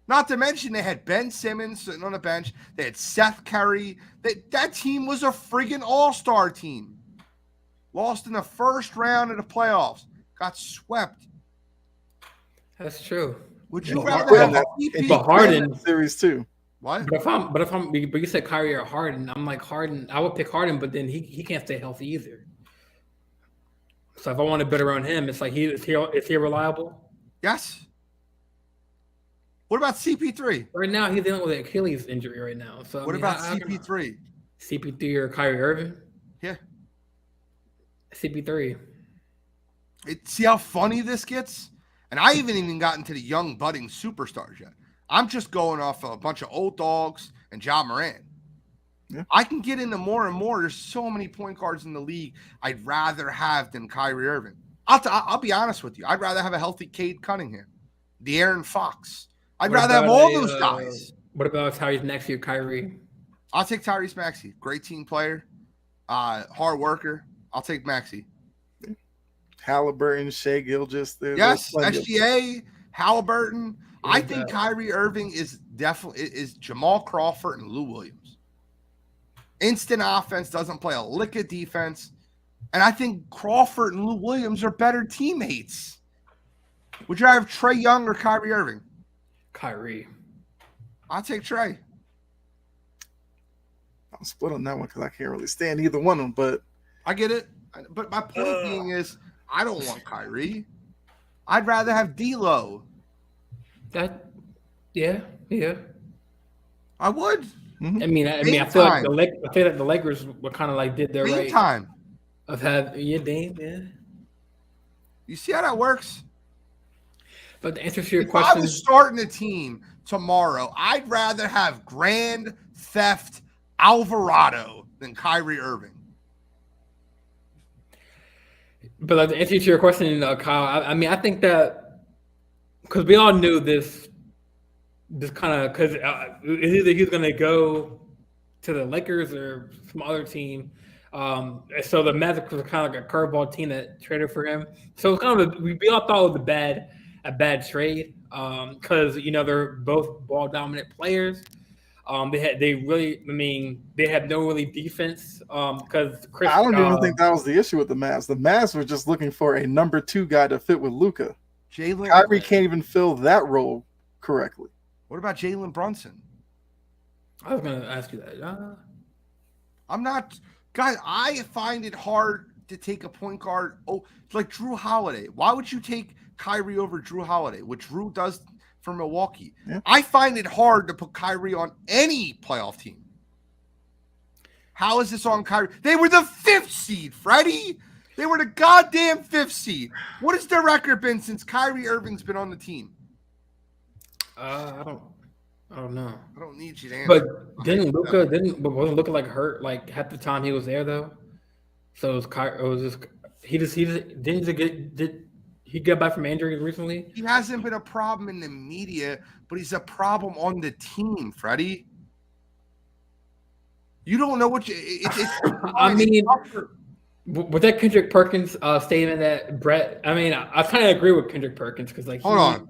Not to mention they had Ben Simmons sitting on the bench. They had Seth Curry. That team was a friggin' all-star team. Lost in the first round of the playoffs. Got swept. That's true. Would you rather have but Harden series too? What? But you said Kyrie or Harden. I'm like Harden. I would pick Harden, but then he can't stay healthy either. So if I want to bet around him, it's like is he reliable? Yes. What about CP3? Right now, he's dealing with an Achilles injury right now. So what about CP3? CP3 or Kyrie Irving? Yeah. CP3. See how funny this gets? And I haven't even gotten to the young budding superstars yet. I'm just going off a bunch of old dogs and John Moran. Yeah. I can get into more and more. There's so many point guards in the league I'd rather have than Kyrie Irving. I'll be honest with you. I'd rather have a healthy Cade Cunningham, De'Aaron Fox. I'd rather have all those guys. What about Tyrese Maxey or Kyrie? I'll take Tyrese Maxey. Great team player, hard worker. I'll take Maxey. Halliburton, Shai Gilgeous. Yes, SGA, Halliburton. I think Kyrie Irving is definitely Jamal Crawford and Lou Williams. Instant offense, doesn't play a lick of defense. And I think Crawford and Lou Williams are better teammates. Would you have Trae Young or Kyrie Irving? Kyrie. I'll take Trae. I'm split on that one because I can't really stand either one of them, but I get it. But my point being is I don't want Kyrie. I'd rather have D'Lo. Yeah. I would. Mm-hmm. I feel like the Lakers were kind of like did their right time of Dame. Yeah. You see how that works? But to answer your if question, I was starting a team tomorrow, I'd rather have Grand Theft Alvarado than Kyrie Irving. But to answer your question, Kyle, I think that because we all knew this kind of because either he's going to go to the Lakers or some other team. So the Magic was kind of like a curveball team that traded for him. So it's kind of we all thought it was a bad trade because they're both ball dominant players. They have no really defense because Chris. I don't even think that was the issue with the Mavs. The Mavs were just looking for a number 2 guy to fit with Luka. Kyrie can't even fill that role correctly. What about Jalen Brunson? I was going to ask you that. I'm not, guys. I find it hard to take a point guard. Oh, like Drew Holiday. Why would you take Kyrie over Drew Holiday, which Drew does for Milwaukee? Yeah. I find it hard to put Kyrie on any playoff team. How is this on Kyrie? They were the 5th seed, Freddie. They were the goddamn 5th seed. What has their record been since Kyrie Irving's been on the team? I don't. I don't know. I don't need you to answer. But wasn't Luka like hurt like half the time he was there though? So it was just he just didn't just get did he get back from injury recently? He hasn't been a problem in the media, but he's a problem on the team, Freddie. You don't know what I mean, with that Kendrick Perkins statement that Brett, I mean, I kind of agree with Kendrick Perkins because like hold on,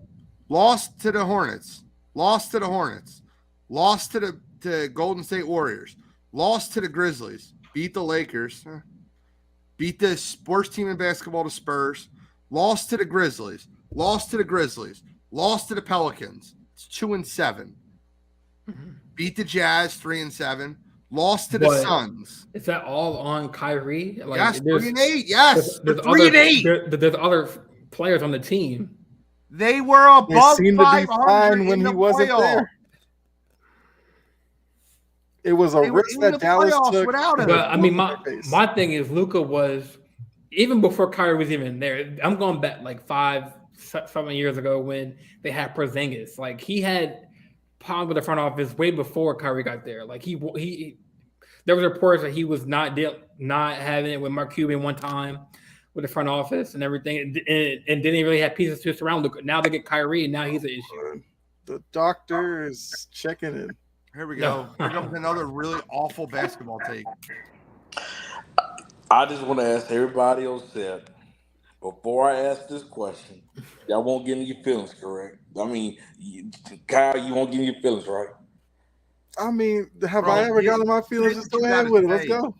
lost to the Hornets, lost to the Golden State Warriors, lost to the Grizzlies, beat the Lakers, beat the worst team in basketball, the Spurs, lost to the Grizzlies, lost to the Pelicans. It's 2-7. Mm-hmm. Beat the Jazz 3-7. Lost to the Suns. Is that all on Kyrie? Like, yes, 3-8. Yes, there's 3-8. There's other players on the team. They were above 500 when he wasn't there. It was a risk that Dallas took without him. But I mean, my thing is Luka was even before Kyrie was even there. I'm going back like 5-7 years ago when they had Porzingis. Like he had problems with the front office way before Kyrie got there. Like he there was reports that he was not having it with Mark Cuban one time with the front office and everything, and didn't really have pieces to surround Luka. Now they get Kyrie, and now he's an issue. The doctor is checking in. Here we go. Here comes another really awful basketball take. I just want to ask everybody on set, before I ask this question, y'all won't get in your feelings, correct? I mean, Kyle, you won't get in your feelings, right? I mean, have I ever gotten my feelings? Just go ahead with it. Let's go.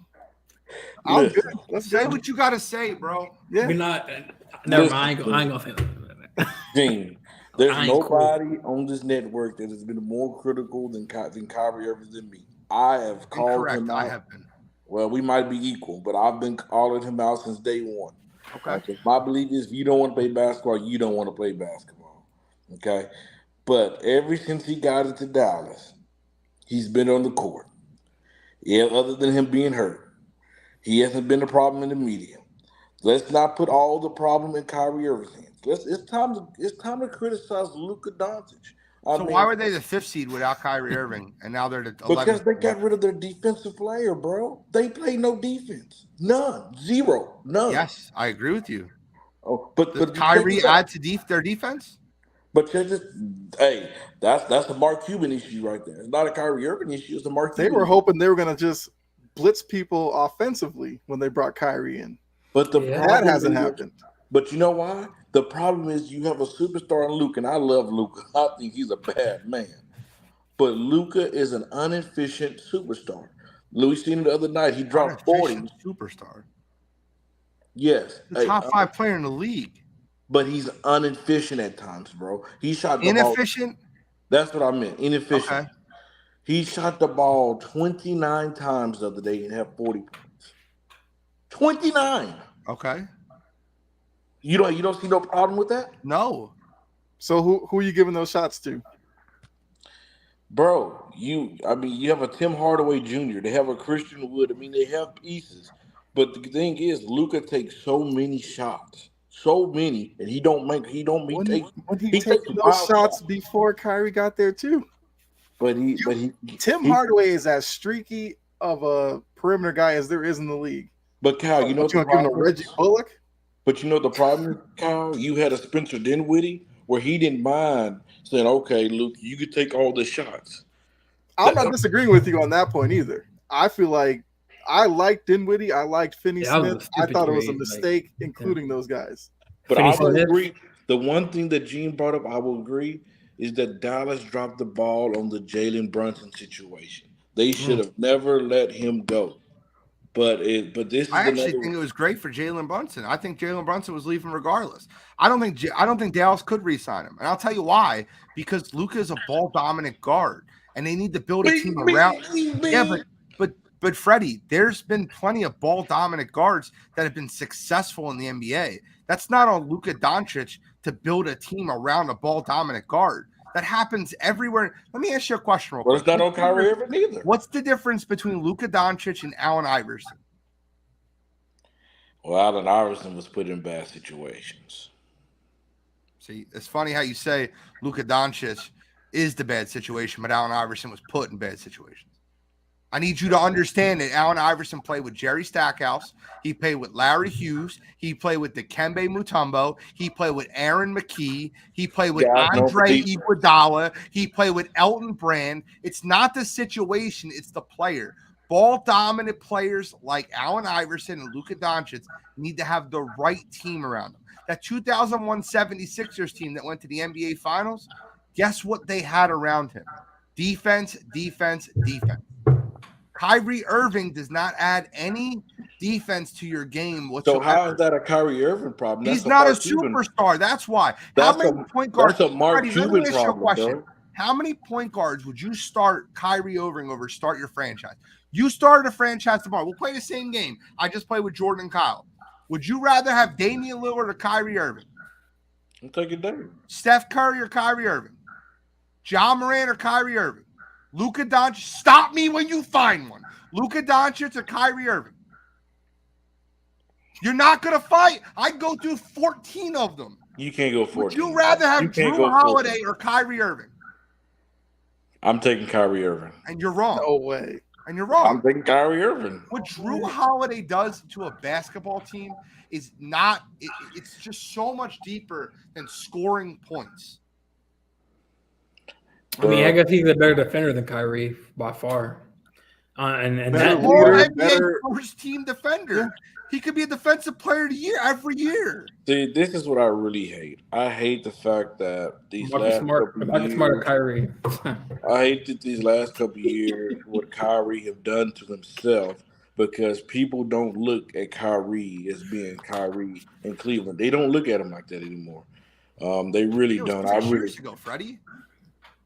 I'm good. Let's say go. what you got to say, bro. Yeah. We're not. Never mind. I ain't gonna say that. Gene, there's nobody on this network that has been more critical than Kyrie Irving than me. I have called him out. I have been. Well, we might be equal, but I've been calling him out since day one. Okay. My belief is if you don't want to play basketball, you don't want to play basketball. Okay. But ever since he got into Dallas, he's been on the court. Yeah, other than him being hurt. He hasn't been a problem in the media. Let's not put all the problem in Kyrie Irving's hands. It's time to criticize Luka Doncic. Why were they the 5th seed without Kyrie Irving, and now they're the 11th? Because they got rid of their defensive player, bro. They play no defense, none, zero, none. Yes, I agree with you. Oh, but Kyrie add to their defense? But that's a Mark Cuban issue right there. It's not a Kyrie Irving issue. It's a Mark Cuban. They were hoping they were going to just blitz people offensively when they brought Kyrie in. But that hasn't happened. But you know why? The problem is you have a superstar in Luka, and I love Luka. I think he's a bad man. But Luka is an inefficient superstar. Louis seen him the other night. He dropped 40. Superstar. Yes. The top 5 player in the league. But he's inefficient at times, bro. He shot the inefficient? ball. That's what I meant. Inefficient. Okay. He shot the ball 29 times the other day and had 40 points. 29. Okay. You don't see no problem with that? No. So who are you giving those shots to? Bro, you have a Tim Hardaway Jr., they have a Christian Wood. I mean, they have pieces. But the thing is, Luka takes so many shots. So many, and he takes those shots before Kyrie got there too. But Tim Hardaway is as streaky of a perimeter guy as there is in the league. But Kyle, you know what the problem is? Reggie Bullock? But you know the problem is, Kyle? You had a Spencer Dinwiddie where he didn't mind saying, okay, Luke, you could take all the shots. I'm not disagreeing with you on that point either. I feel like I liked Dinwiddie. I liked Finney Smith. I thought it was a mistake including those guys. But I will agree. The one thing that Gene brought up, I will agree, is that Dallas dropped the ball on the Jalen Brunson situation. They should have never let him go. But this is I actually think it was great for Jalen Brunson. I think Jalen Brunson was leaving regardless. I don't think Dallas could re-sign him, and I'll tell you why. Because Luka is a ball dominant guard, and they need to build a team around. Yeah, but Freddie, there's been plenty of ball dominant guards that have been successful in the NBA. That's not on Luka Doncic to build a team around a ball dominant guard. That happens everywhere. Let me ask you a question real quick. Well, it's not on Kyrie Irving either. What's the difference between Luka Doncic and Allen Iverson? Well, Allen Iverson was put in bad situations. See, it's funny how you say Luka Doncic is the bad situation, but Allen Iverson was put in bad situations. I need you to understand that Allen Iverson played with Jerry Stackhouse. He played with Larry Hughes. He played with Dikembe Mutombo. He played with Aaron McKee. He played with Andre Iguodala. He played with Elton Brand. It's not the situation. It's the player. Ball-dominant players like Allen Iverson and Luka Doncic need to have the right team around them. That 2001 76ers team that went to the NBA Finals, guess what they had around him? Defense, defense, defense. Kyrie Irving does not add any defense to your game whatsoever. So how is that a Kyrie Irving problem? He's not a superstar. That's why. How many point guards? That's a Mark Cuban problem, bro. How many point guards would you start Kyrie Irving over start your franchise? You started a franchise tomorrow. We'll play the same game. I just played with Jordan and Kyle. Would you rather have Damian Lillard or Kyrie Irving? I'm taking Damian. Steph Curry or Kyrie Irving? John Morant or Kyrie Irving? Luka Doncic, stop me when you find one. Luka Doncic or Kyrie Irving? You're not going to fight. I'd go through 14 of them. You can't go 14. Would you rather have Drew Holiday or Kyrie Irving? I'm taking Kyrie Irving. And you're wrong. No way. And you're wrong. I'm taking Kyrie Irving. What Drew Holiday does to a basketball team is not – it's just so much deeper than scoring points. I mean, I guess he's a better defender than Kyrie by far. And better that leader, better first team defender. Yeah. He could be a defensive player of the year every year. See, this is what I really hate. I hate the fact that these last couple Kyrie. I hate that these last couple of years what Kyrie have done to himself because people don't look at Kyrie as being Kyrie in Cleveland. They don't look at him like that anymore. They really don't. I really years ago, Freddie.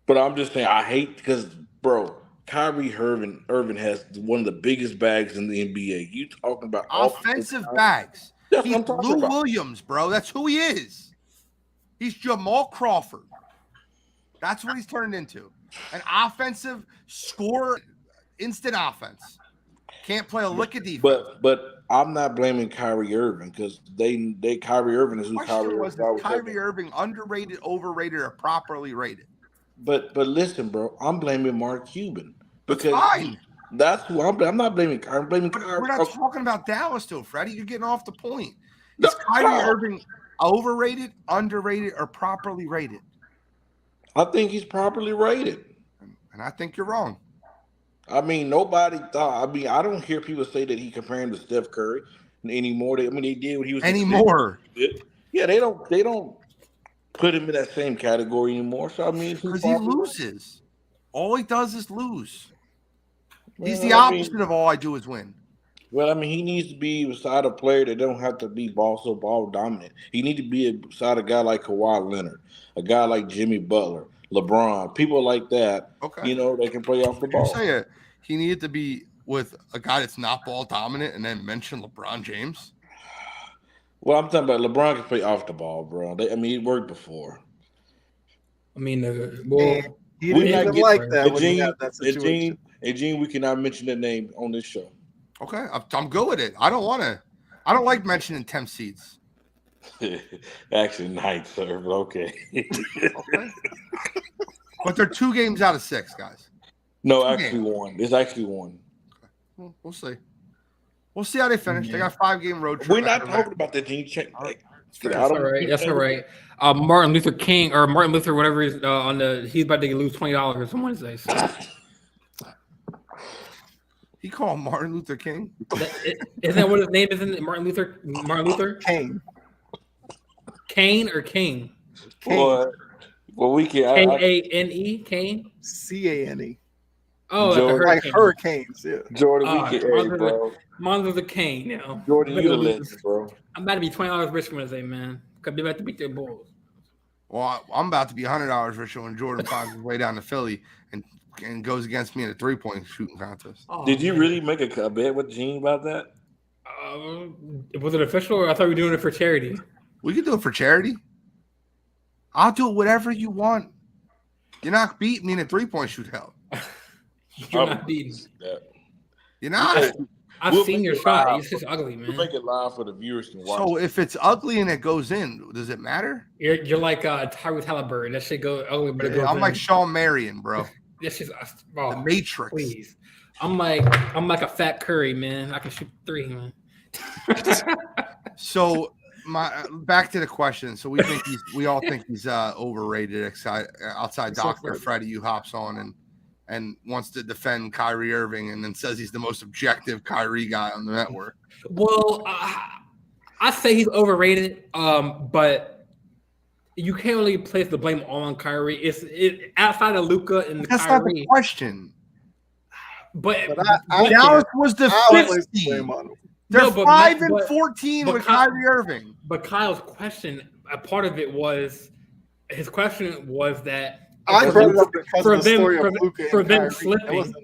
But I'm just saying, I hate because, bro, Kyrie Irving has one of the biggest bags in the NBA. You talking about offensive bags? That's He's what I'm talking Lou about. Williams, bro. That's who he is. He's Jamal Crawford. That's what he's turned into. An offensive scorer, instant offense. Can't play a lick of defense. But I'm not blaming Kyrie Irving because Kyrie Irving is who Kyrie Irving is. Kyrie Irving underrated, overrated, or properly rated? But listen, bro, I'm blaming Mark Cuban because fine. That's who I'm not blaming Kyrie. I'm blaming Kyrie. We're not talking about Dallas, still, Freddie. You're getting off the point. Is Kyrie Irving overrated, underrated, or properly rated? I think he's properly rated, and I think you're wrong. I mean, nobody thought. I mean, I don't hear people say that he comparing to Steph Curry anymore. They did when he was anymore. Yeah, they don't put him in that same category anymore. So I mean, because he loses. All he does is lose. He's the opposite of all I do is win. Well, I mean, he needs to be beside a player that don't have to be ball dominant. He needs to be beside a guy like Kawhi Leonard, a guy like Jimmy Butler, LeBron, people like that. Okay, you know, they can play off the ball. Say he needed to be with a guy that's not ball dominant, and then mention LeBron James. Well, I'm talking about LeBron can play off the ball, bro. It worked before. I mean, he didn't even like that when he had that situation. Gene, we cannot mention that name on this show. Okay, I'm good with it. I don't like mentioning temp seeds. Actually, nice, sir. But okay. Okay. But they're 2 games out of 6, guys. No, actually one. It's actually one. Okay. Well, we'll see. We'll see how they finish. Yeah. They got a 5-game road trip. We're not talking about that, Gene. Check. That's all right. That's all right. Martin Luther King or Martin Luther, whatever is he's about to lose $20 on Wednesday. So. He called Martin Luther King. Isn't that what his name is? Isn't it Martin Luther? Martin Luther? Kane. Kane or King? Well, we can. Kane? Kane? Cane. Oh, Jordan, like hurricanes. Yeah. Jordan, we can. Bro. Martin Luther King. You know. Jordan, you the legend, bro. I'm about to be $20 rich Wednesday, man. Could be about to beat their Bulls. Well, I'm about to be $100 richer when Jordan finds his way down to Philly and goes against me in a 3-point shooting contest. Oh, did you really make a bet with Gene about that? Was it official or I thought we were doing it for charity? We can do it for charity. I'll do whatever you want. You're not beating me in a 3-point shootout. You're not beating. You're not. I've We'll seen make your it shot. live. It's just ugly, We'll man. make it live for the viewers can watch. So if it's ugly and it goes in, does it matter? You're like Tyrese Halliburton. That shit go ugly, but it goes I'm in. like Sean Marion, bro. This is The Matrix. Please. I'm like a fat Curry, man. I can shoot 3, man. So back to the question. So we all think he's overrated outside Dr. Freddie, who hops on and wants to defend Kyrie Irving and then says he's the most objective Kyrie guy on the network. Well, I say he's overrated, but you can't really place the blame all on Kyrie. It's outside of Luka and That's Kyrie. not the question. But Dallas was the fifth seed. They're 5-14 with Kyrie Irving. But Kyle's question, a part of it was his question was that I brought it up because of the story of Luka and for them Kyrie. slipping.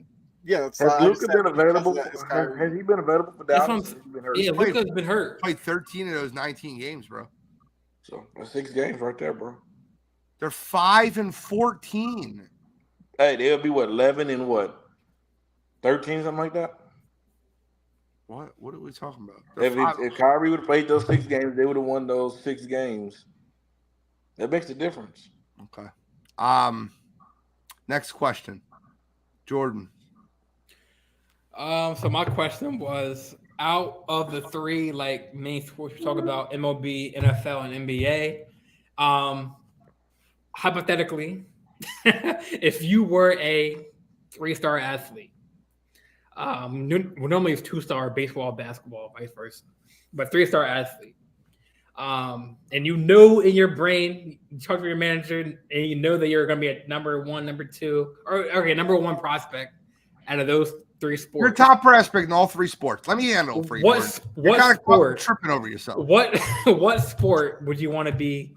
Yeah, has Luka been available? Has he been available for Dallas? Yeah, Luka's been hurt. Played 13 of those 19 games, bro. So that's 6 games right there, bro. They're 5-14. Hey, they'll be 11 and 13, something like that. What are we talking about? If Kyrie would have played those 6 games, they would have won those 6 games. That makes a difference. Okay. Next question, Jordan. So my question was, out of the 3 main sports we talk about, MLB, NFL, and NBA, hypothetically, if you were a 3-star athlete, normally it's 2-star baseball, basketball, vice versa, but 3-star athlete, and you know in your brain, you talk to your manager, and you know that you're going to be at number 1, number 2, or number 1 prospect out of those 3 sports. You're top prospect in all 3 sports. Let me handle it for you. What sport? Tripping over yourself. What sport would you want to be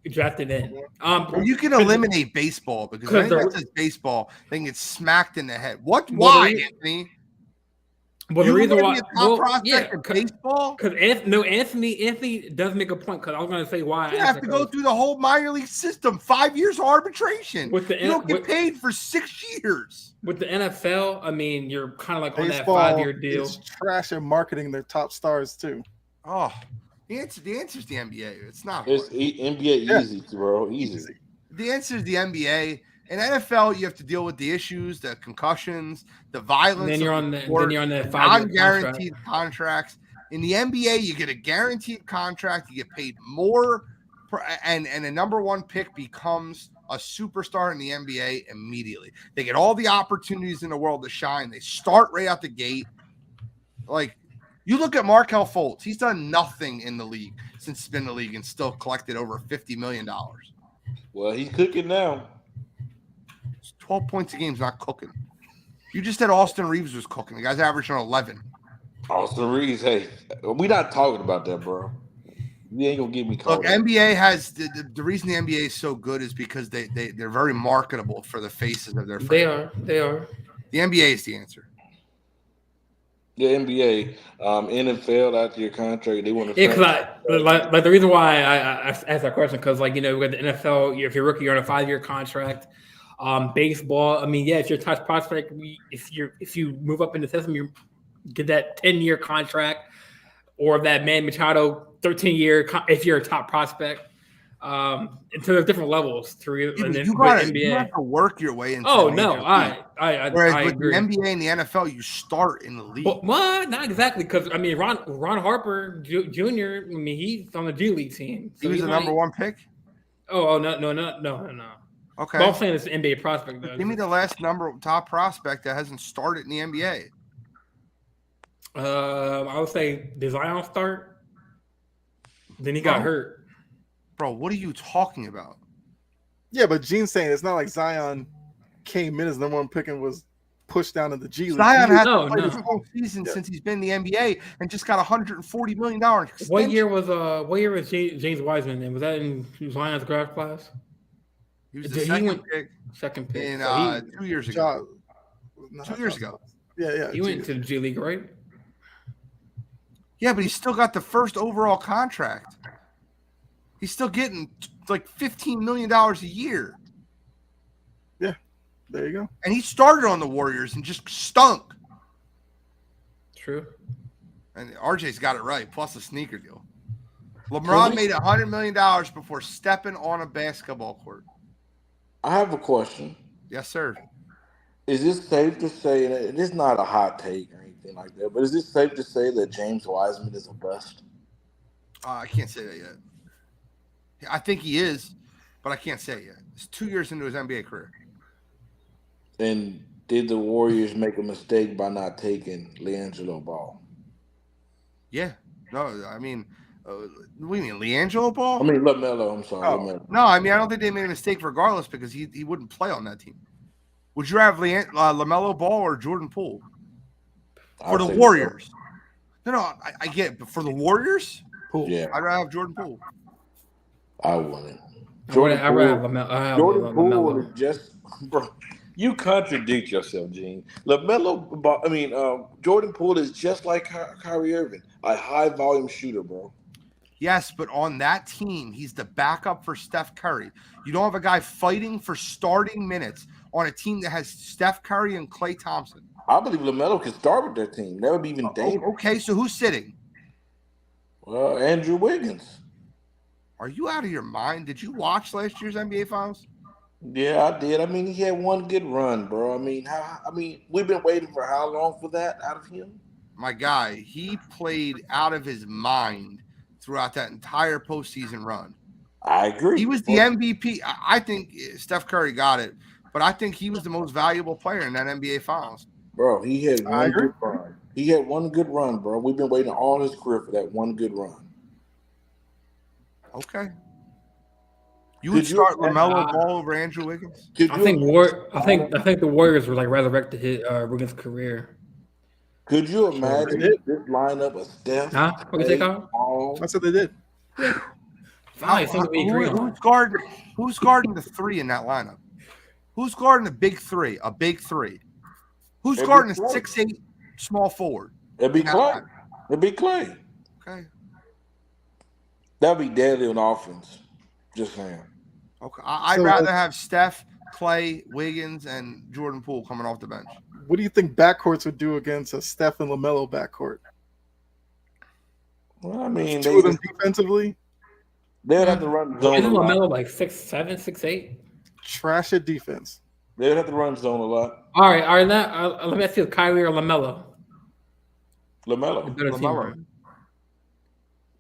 drafted in? Well, you can eliminate baseball because anyone that says baseball, they can get smacked in the head. Why, Anthony? Well, the reason why, baseball, because Anthony does make a point. Because I was going to say why you have to go through the whole minor league system, 5 years of arbitration. You don't get paid for 6 years. With the NFL, I mean, you're kind of like baseball on that 5-year deal. It's trash at marketing their top stars too. Oh, the answer is the NBA. It's not. It's NBA easy, bro. Easy. The answer is the NBA. In NFL, you have to deal with the issues, the concussions, the violence. And then you're on the 5-year non-guaranteed contracts. In the NBA, you get a guaranteed contract. You get paid more, and a number 1 pick becomes a superstar in the NBA immediately. They get all the opportunities in the world to shine. They start right out the gate. Like, you look at Markelle Fultz. He's done nothing in the league since he's been in the league and still collected over $50 million. Well, he's cooking now. 12 points a game is not cooking. You just said Austin Reeves was cooking. The guy's averaging 11. Austin Reeves, hey, we're not talking about that, bro. You ain't gonna get me caught. Look, NBA has the reason the NBA is so good is because they're very marketable for the faces of their franchise. They are. The NBA is the answer. The NBA, NFL after your contract, they want to. Yeah, because like the reason why I asked that question because with the NFL, if you're rookie, you're on a 5-year contract. Baseball, I mean, yeah, if you're a top prospect, if you move up in the system, you get that 10-year contract, or that Manny Machado 13-year if you're a top prospect. And so there's different levels to NBA. You have to work your way into. Oh no, I whereas with agree. the NBA and the NFL, you start in the league. Well, not exactly, because I mean, Ron Harper Jr. I mean, he's on the G League team. So he was the number 1 pick. Oh no. Okay. But I'm saying it's an NBA prospect, though. Give me the last top prospect that hasn't started in the NBA. I would say did Zion start? Then he got hurt. Bro, what are you talking about? Yeah, but Gene's saying it's not like Zion came in as number 1 pick and was pushed down to the G League. Zion has played his whole season since he's been in the NBA and just got $140 million. Extension. What year was James Wiseman in? Was that in Zion's draft class? He was the second pick in 2 years ago. 2 years ago. Yeah. He went to the G League, right? Yeah, but he's still got the first overall contract. He's still getting like $15 million a year. Yeah, there you go. And he started on the Warriors and just stunk. True. And RJ's got it right, plus a sneaker deal. LeBron made $100 million before stepping on a basketball court. I have a question. Yes, sir. Is it safe to say, and it is not a hot take or anything like that, but is it safe to say that James Wiseman is a bust? I can't say that yet. I think he is, but I can't say it yet. It's 2 years into his NBA career. And did the Warriors make a mistake by not taking LiAngelo Ball? Yeah. No, I mean, what do you mean, LiAngelo Ball? I mean, LaMelo. I'm sorry, Oh. LaMelo. No, I mean, I don't think they made a mistake regardless because he wouldn't play on that team. Would you have LaMelo Ball or Jordan Poole? For the Warriors. No, I get it, but for the Warriors, Poole. Yeah, I'd rather have Jordan Poole. I wouldn't. I'd rather have LaMelo. Jordan Poole is just, bro. You contradict yourself, Gene. Jordan Poole is just like Kyrie Irving, a high volume shooter, bro. Yes, but on that team, he's the backup for Steph Curry. You don't have a guy fighting for starting minutes on a team that has Steph Curry and Klay Thompson. I believe LaMelo could start with their team. That would be even dangerous. Okay, so who's sitting? Well, Andrew Wiggins. Are you out of your mind? Did you watch last year's NBA Finals? Yeah, I did. I mean, he had one good run, bro. I mean, we've been waiting for how long for that out of him? My guy, he played out of his mind throughout that entire postseason run. I agree. He was the MVP. I think Steph Curry got it, but I think he was the most valuable player in that NBA Finals. Bro, he had I one agree. good run. He had one good run, bro. We've been waiting all his career for that one good run. Okay. You would start LaMelo Ball over Andrew Wiggins? I think the Warriors were like resurrected Wiggins' career. Could you imagine did. this lineup of Steph? Huh? What you say, Kyle? Paul? That's what they did. Fine, something we agree on. Who's guarding the three in that lineup? Who's guarding the big three? A big three. Who's It'd guarding be a Clay. 6'8" small forward? It'd be in that Clay. lineup? It'd be Clay. Okay. That'd be deadly on offense. Just saying. Okay. I'd So, rather have Steph, Clay, Wiggins, and Jordan Poole coming off the bench. What do you think backcourts would do against a Steph and LaMelo backcourt? Well, I mean, Two of them defensively, they'd have to run zone Isn't a lot. LaMelo like 6'7", 6'8"? trash at defense. They'd have to run zone a lot. All right. Now let me ask you, Kyrie or LaMelo? The LaMelo. better team, LaMelo. right?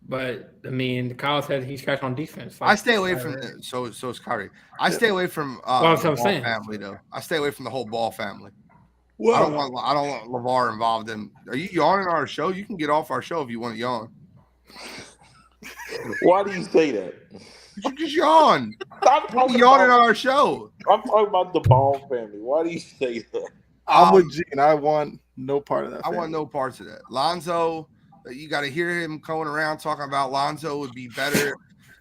But I mean, Kyle said he's trash on defense. I stay away from so is Kyrie. I stay away from that's the what I'm Ball saying. family though. I stay away from the whole Ball family. I Well, don't want LeVar involved in. Are you yawning on our show? You can get off our show if you want to yawn. why do you say that? You just yawn. I'm You're talking, yawning on about, our show. I'm talking about the Ball family. Why do you say that? I'm with Gene. I want no part of that. I want family. no parts of that. Lonzo, you got to hear him going around talking about Lonzo would be better.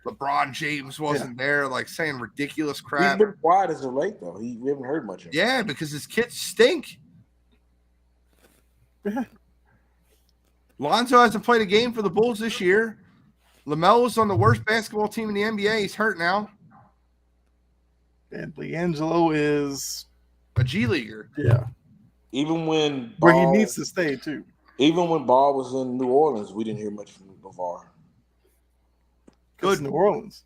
LeBron James wasn't there, like saying ridiculous He's crap. been quiet as of late, though. We haven't heard much of him. Yeah, because his kids stink. Yeah. Lonzo hasn't played a game for the Bulls this year. LaMelo's on the worst basketball team in the NBA. He's hurt now. And LiAngelo is A G leaguer. Even when where Ball, he needs to stay too. even when Ball was in New Orleans, we didn't hear much from LeVar. Good New Orleans.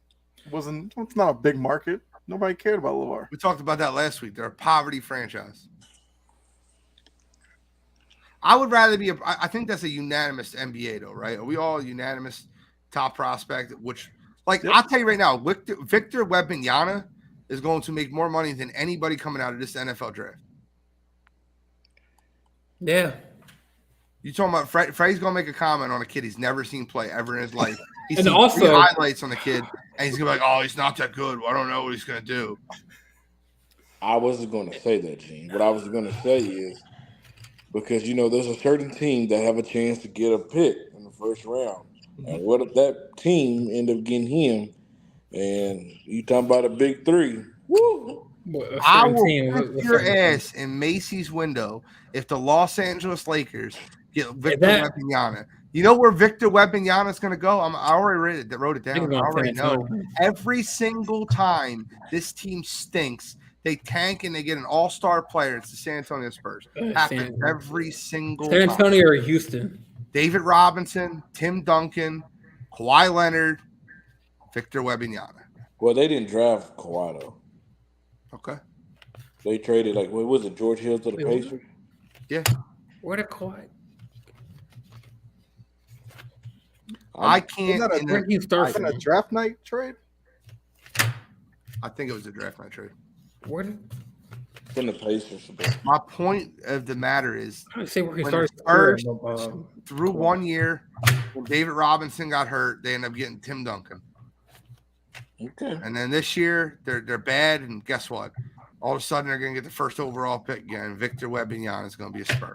It's not a big market. Nobody cared about LeVar. We talked about that last week. They're a poverty franchise. I would rather be I think that's a unanimous NBA though, right? Are we all unanimous top prospect? Which, like, Yep. I'll tell you right now, Victor Wembanyama is going to make more money than anybody coming out of this NFL draft. Yeah. You talking about Freddie's gonna make a comment on a kid he's never seen play ever in his life. He's And seen also- 3 highlights on the kid, and he's gonna be like, "Oh, he's not that good. I don't know what he's gonna do." I wasn't going to say that, Gene. What I was going to say is because, there's a certain team that have a chance to get a pick in the first round. And what if that team end up getting him and you talking about a big three? Woo! I will put your ass in Macy's window if the Los Angeles Lakers get Victor Wembanyama. You know where Victor Wembanyama is going to go? I already wrote it down. I already know. Every single time this team stinks, they tank and they get an all-star player. It's the San Antonio Spurs. Happens every single San time. Antonio or Houston. David Robinson, Tim Duncan, Kawhi Leonard, Victor Wembanyama. Well, they didn't draft Kawhi though. Okay. They traded what was it, George Hill to the Pacers? Yeah. Where did Kawhi? I can't. Where he starts in a draft night trade? I think it was a draft night trade. Where did? From the Pacers. My point of the matter is, I say where he when started the Spurs through 1 year, when David Robinson got hurt, they ended up getting Tim Duncan. Okay. And then this year, they're bad, and guess what? All of a sudden, they're going to get the first overall pick again. Victor Wembanyama is going to be a Spur.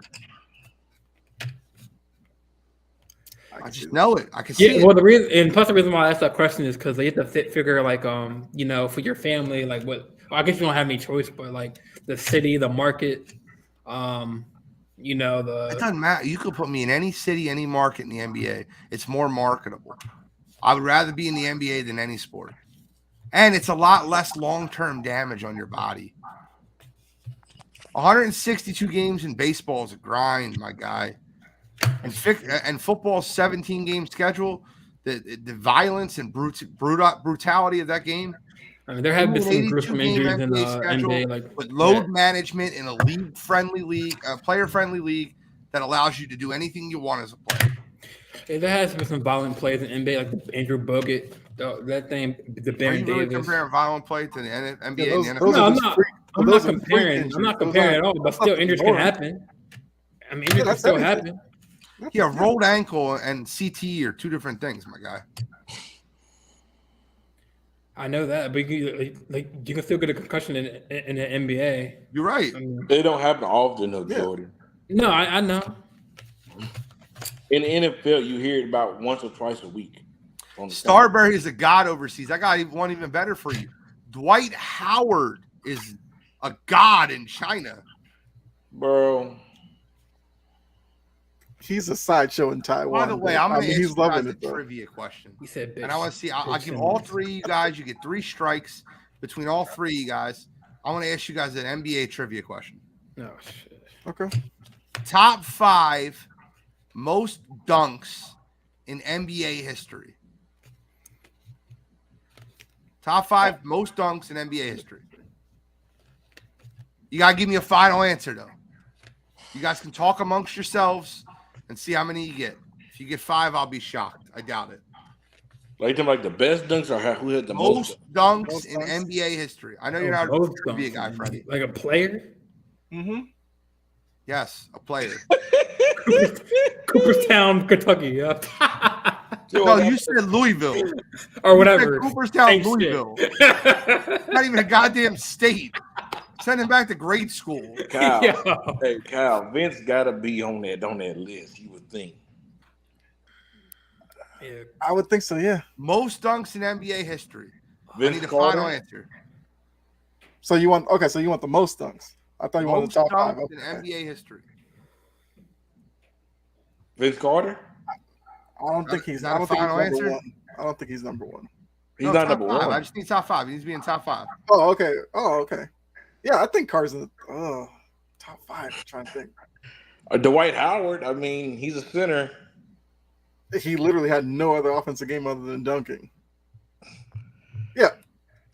I just know it. I can see it. Well, the reason why I asked that question is because they have to figure for your family, like what. I guess you don't have any choice, but like the city, the market, the. It doesn't matter. You could put me in any city, any market in the NBA. It's more marketable. I would rather be in the NBA than any sport, and it's a lot less long-term damage on your body. 162 games in baseball is a grind, my guy. And football's 17-game schedule, the violence and brutality of that game. I mean, there have been some gruesome injuries in the NBA, with load management in a league-friendly league, a player-friendly league that allows you to do anything you want as a player. Yeah, there has been some violent plays in NBA, like the Andrew Bogut, that thing, the Ben Are you really Davis. comparing violent play to the NBA and the NFL? No, I'm not comparing. I'm not comparing at all, but still, injuries can happen. I mean, injuries can still happen. Yeah, rolled ankle and CTE are two different things, my guy. I know that, but you can still get a concussion in the NBA. You're right. They don't happen often, though, Jordan. No, I know. In the NFL, you hear it about once or twice a week. Starbury is a god overseas. I got one even better for you. Dwight Howard is a god in China. Bro. He's a sideshow in Taiwan. By the way, I'm going to ask you guys a it, trivia question. He said, bitch. And I want to see, I'll give all three of you guys, you get 3 strikes between all 3 of you guys. I want to ask you guys an NBA trivia question. Oh, shit. Okay. Top 5 most dunks in NBA history. Top 5 most dunks in NBA history. You got to give me a final answer, though. You guys can talk amongst yourselves and see how many you get. If you get 5, I'll be shocked. I doubt it. Like the best dunks or who had the most dunks in NBA history? I know you're not a trivia guy, Freddie. Like a player? Mm-hmm. Yes, a player. Cooperstown, Kentucky. Yeah. No, you said Louisville. Or whatever. Cooperstown, Louisville. Not even a goddamn state. Send him back to grade school. Kyle, hey Kyle, Vince gotta be on that list. You would think. Yeah. I would think so. Yeah. Most dunks in NBA history. Vince I need a Carter? final answer. So you want the most dunks? I thought you wanted the top 5 in NBA history. Vince Carter? I don't think he's. Not a final answer. I don't think he's number 1. He's not number 1. I just need top 5. He needs to be in top 5. Oh, okay. Yeah, I think Carr's in the top 5. I'm trying to think. Dwight Howard, I mean, he's a center. He literally had no other offensive game other than dunking. Yeah.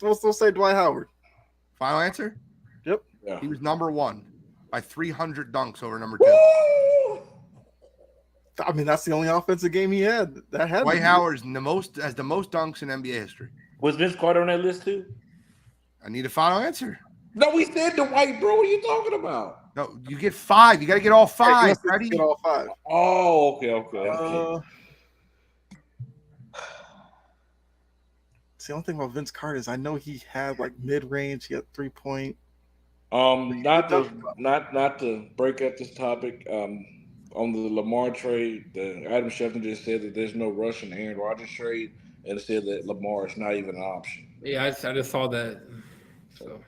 We'll still say Dwight Howard. Final answer? Yep. Yeah. He was number 1 by 300 dunks over number 2. Woo! I mean, that's the only offensive game he had. That had Dwight Howard has the most dunks in NBA history. Was Vince Carter on that list too? I need a final answer. No, we said Dwight, bro. What are you talking about? No, you get 5. You got to get all 5. Ready? Get all 5. Oh, okay. See, the only thing about Vince Carter is I know he had like mid-range. He had 3-point. Not to break up this topic. On the Lamar trade, Adam Schefter just said that there's no rush in the Aaron Rodgers trade, and it said that Lamar is not even an option. Yeah, I just saw that. So.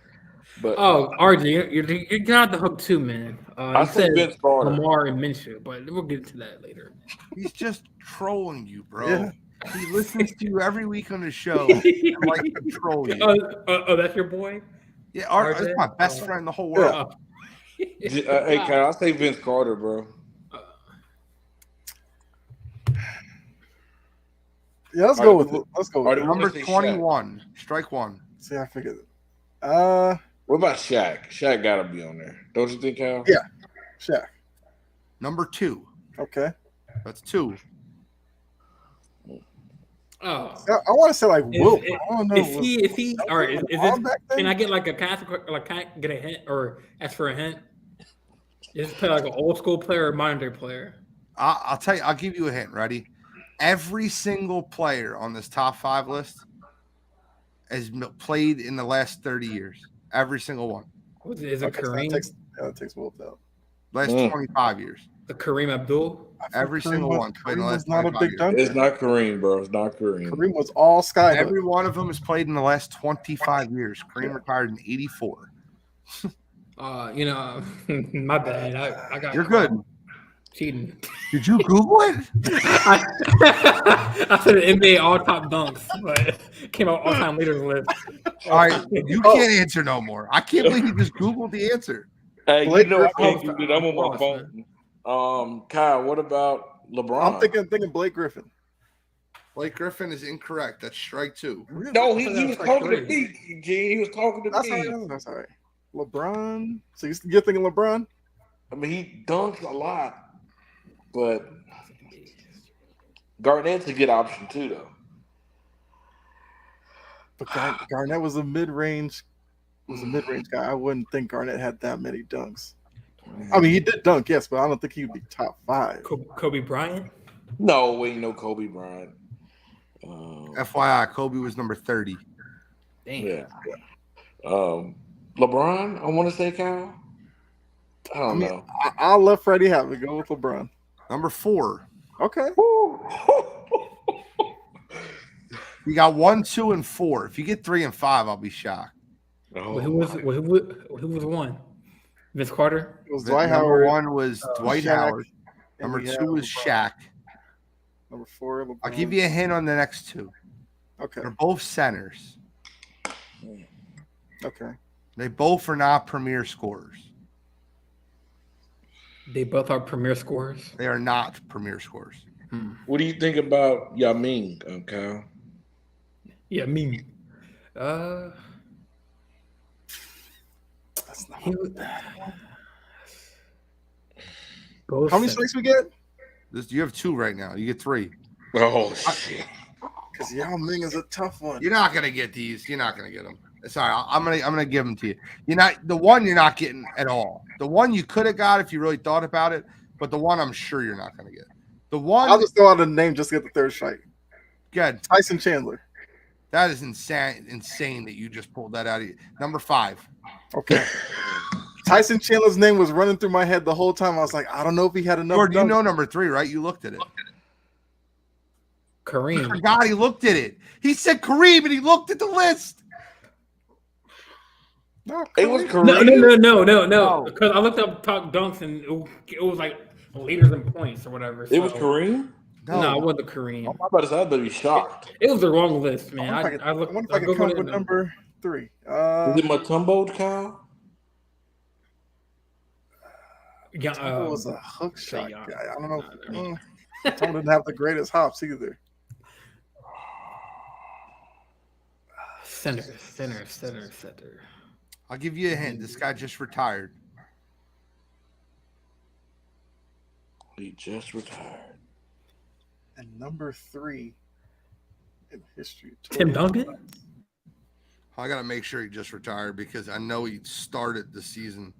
But RJ, you're not the hook too, man. I said Vince Carter, Lamar, and Minshew, but we'll get into that later. He's just trolling you, bro. Yeah. He listens to you every week on the show and like to troll you. Oh, that's your boy? Yeah, RJ? it's my best friend in the whole world. Hey, Kyle, I say Vince Carter, bro. Yeah, let's go with it. Let's go with it. Number 21. Strike one. See, I figured it. What about Shaq? Shaq got to be on there. Don't you think, Kyle? Yeah. Shaq. Number 2. Okay. That's 2. Oh, I want to say like Wilt. I don't know. Is he? All right. Is LeBron it? back then? Can I get like a can I get a hint or ask for a hint? Is this play like an old school player or modern day player? I'll tell you. I'll give you a hint. Ready? Every single player on this top 5 list has played in the last 30 years. Every single one. Is it Kareem? That takes Wilt out. Last 25 years. The Kareem Abdul? Every single one. Kareem was not a big dunker. It's not Kareem, bro. It's not Kareem. Kareem was all sky. Every one of them has played in the last 25 years. Kareem retired in 84. My bad. I got. You're good. Cheating. Did you Google it? I said an NBA all top dunks, but it came out all time leaders list. All right, you can't answer no more. I can't believe you just Googled the answer. Hey, Blake I can't Griffin. do it. I'm on my phone. Kyle, what about LeBron? I'm thinking Blake Griffin. Blake Griffin is incorrect. That's strike 2. No, he was talking to me, Gene. He was talking to me. That's all right. LeBron. So you're thinking LeBron? I mean, he dunks a lot, but Garnett's a good option too, though. But Garnett was a mid-range guy. I wouldn't think Garnett had that many dunks. I mean, he did dunk, yes, but I don't think he would be top 5. Kobe Bryant? No, we ain't no Kobe Bryant. FYI, Kobe was number 30. Damn. Yeah. LeBron, I want to say, Kyle. I don't know. I'll let Freddie have it. Go with LeBron. Number 4. Okay. You got 1, 2, and 4. If you get 3 and 5, I'll be shocked. Who was one? Vince Carter? It was Dwight Number Howard. 1 was Dwight Shaq, Howard. Number 2 was Shaq. Number 4, LeBron. I'll give you a hint on the next 2. Okay. They're both centers. Okay. They both are not premier scorers. They both are premier scorers. They are not premier scorers. What do you think about Yao Ming, Kyle? Yeah, me. That's not Both How many centers. strikes we get? You have 2 right now. You get 3. Oh, shit. Because Yao Ming is a tough one. You're not gonna get these. You're not gonna get them. Sorry, I'm gonna give them to you. You're not the one. You're not getting at all. The one you could have got if you really thought about it, but the one I'm sure you're not gonna get. The one I'll just throw out a name just to get the third strike. good. Tyson Chandler. That is insane that you just pulled that out of you. Number 5. Okay. Tyson Chandler's name was running through my head the whole time. I was like, I don't know if he had enough. Jordan, you dunks. know number 3, right? You looked at it. Kareem. God, he looked at it. He said Kareem, and he looked at the list. No, It was Kareem. Kareem. No. Because I looked up top dunks and it was like leaders and points or whatever. It was Kareem? No, it wasn't Kareem. I'm about to say, I'd be shocked. It was the wrong list, man. I I wonder if I I can Googled come it up with and- number 3. Is it Mutombo, Kyle? Yeah, It was a hook shot yeah. guy. I don't know. Tom didn't have the greatest hops either. Center. I'll give you a hint. This guy just retired. He just retired. And number 3 in history. Tim Duncan? I gotta make sure he just retired because I know he started the season.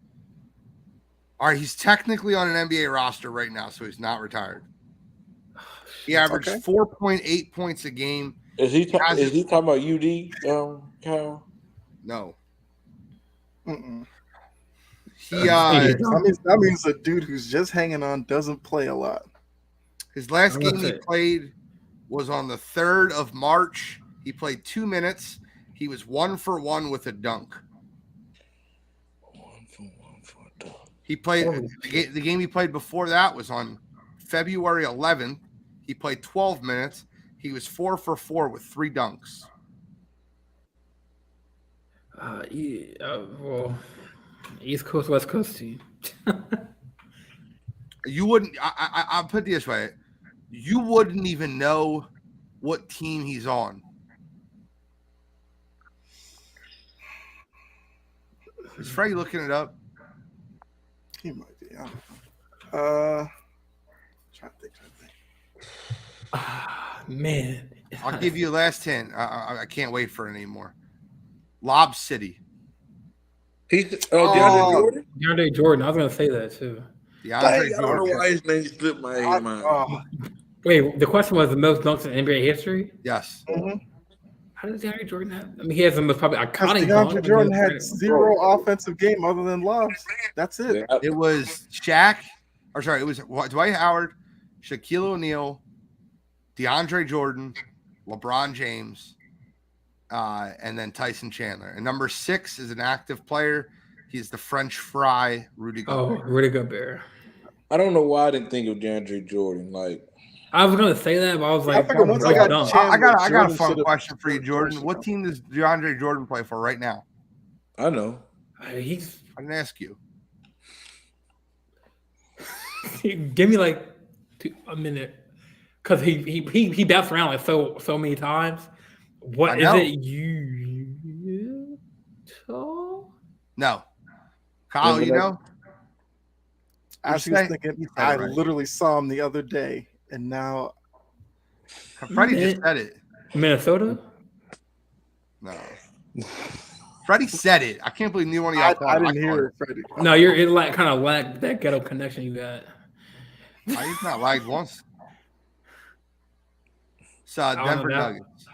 All right, he's technically on an NBA roster right now, so he's not retired. He averaged 4.8 points a game. Is he talking about UD, Kyle? No. Mm-mm. He That means a dude who's just hanging on doesn't play a lot. his last I'm game gonna he say- played was on the 3rd of March. He played 2 minutes. He was 1 for 1 with a dunk. 1 for a dunk. He played the game he played before that was on February 11th. He played 12 minutes. He was 4 for 4 with 3 dunks. Well, East Coast, West Coast team. You wouldn't. I'll put it this way: you wouldn't even know what team he's on. Is Freddie looking it up? He might be. I don't know. Trying to think. Man, I'll give you a last hint. I can't wait for it anymore. Lob City. He's DeAndre Jordan. DeAndre Jordan. I was gonna say that too. DeAndre Dang, I don't know Jordan. why his name slipped my mind. Wait, the question was the most dunks in NBA history. Yes. How does DeAndre Jordan have? I mean, he has the most probably iconic. DeAndre Jordan had zero offensive game other than lobs. That's it. Yeah, It was Shaq. Or sorry, it was Dwight Howard, Shaquille O'Neal, DeAndre Jordan, LeBron James, and then Tyson Chandler. And number 6 is an active player. He's the French Fry, Rudy Gobert. Oh, Rudy Gobert. I don't know why I didn't think of DeAndre Jordan. Like, I was gonna say that, but I was like, figured once I got dunk. Chandler, I got a Jordan fun should've- question for you, Jordan. What team does DeAndre Jordan play for right now? I know. He's I didn't ask you. give me like a minute, because he bounced around like so many times. What I is know. it? Utah? No. Kyle, you know? As he You're was saying- thinking, you said I it right. literally saw him the other day, and now Freddie just said it. Minnesota? No. Freddie said it. I can't believe neither one of y'all thought I it. didn't called hear it. it, Freddie. No, it like kind of lacked that ghetto connection you got. He's not lagged once. It's don't know Denver that. Nuggets.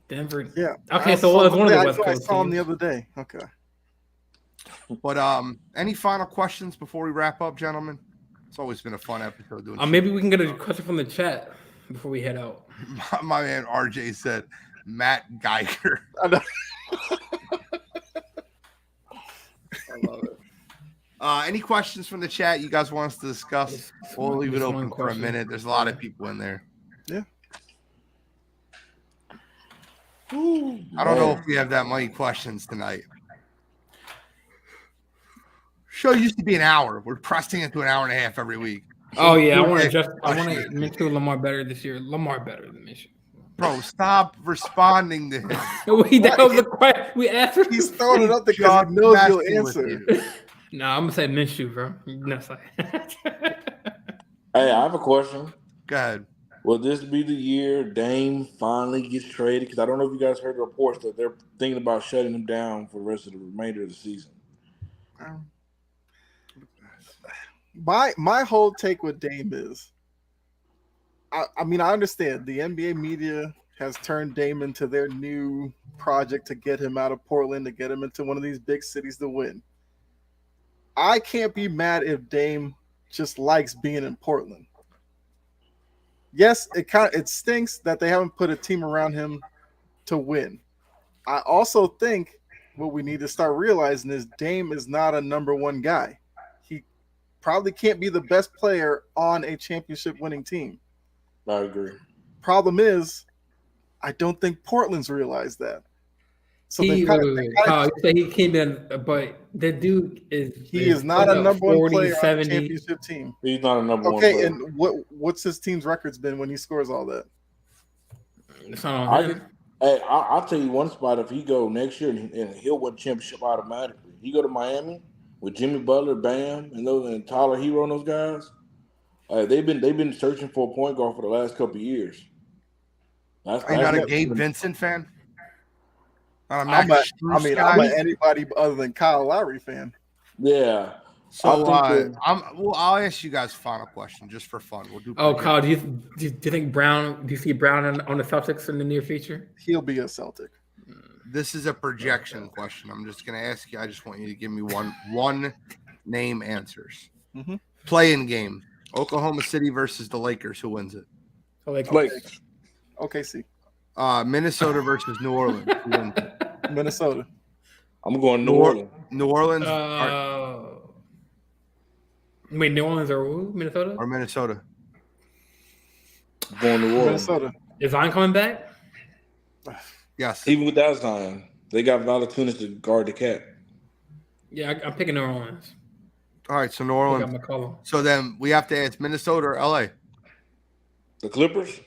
Denver. Yeah. Okay, I so saw it was one of the I West know I Coast saw him the teams. other day. Okay. But any final questions before we wrap up, gentlemen? It's always been a fun episode doing shit. Maybe we can get a question from the chat before we head out. My man RJ said Matt Geiger. I know. I love it. Any questions from the chat you guys want us to discuss? We'll leave it Just one open for a question. minute. There's a lot of people in there. Yeah. I don't know if we have that many questions tonight. Show used to be an hour. We're pressing it to an hour and a half every week. Oh yeah, I want Okay. to Minshew Lamar better this year. Lamar better than Minshew. Bro, stop responding to him. That was the question we asked. He's throwing it up there Just because he knows messing you'll with answer. you. No, I'm gonna say Minshew, bro. No, sorry. Hey, I have a question. Go ahead. Will this be the year Dame finally gets traded? Because I don't know if you guys heard the reports that they're thinking about shutting him down for the rest of the remainder of the season. My whole take with Dame is, I mean, I understand the NBA media has turned Dame into their new project to get him out of Portland, to get him into one of these big cities to win. I can't be mad if Dame just likes being in Portland. Yes, it stinks that they haven't put a team around him to win. I also think what we need to start realizing is Dame is not a number one guy. He probably can't be the best player on a championship winning team. I agree. Problem is, I don't think Portland's realized that. So He you say he came in, but the dude is not a number one 40, player on a 70. championship team. He's not a number one Okay, player. and what's his team's records been when he scores all that? It's not on him. I'll tell you one spot. If he go next year and he'll win championship automatically. He go to Miami with Jimmy Butler, Bam, and Tyler Hero and those guys. They've been searching for a point guard for the last couple of years. Are you not a Gabe Vincent fan? Not a I'm Max Strus guy? I'm anybody other than Kyle Lowry fan. Yeah. So I think I'll ask you guys a final question just for fun. We'll do. Oh, Kyle, do you think Brown? Do you see Brown on the Celtics in the near future? He'll be a Celtic. This is a projection question. I'm just going to ask you. I just want you to give me one name answers. Mhm. Play-in game: Oklahoma City versus the Lakers. Who wins it? Lakers. OKC. Minnesota versus New Orleans. Who wins it? Minnesota. I'm going New Orleans. New Orleans Wait, New Orleans or who? Minnesota? or Minnesota? I'm going New Orleans. Minnesota. Is Zion coming back? Yes. Even without Zion, They got Valanciunas to guard the cat. Yeah, I'm picking New Orleans. All right, so New I Orleans. got McCollum. So then we have to ask Minnesota or LA. The Clippers?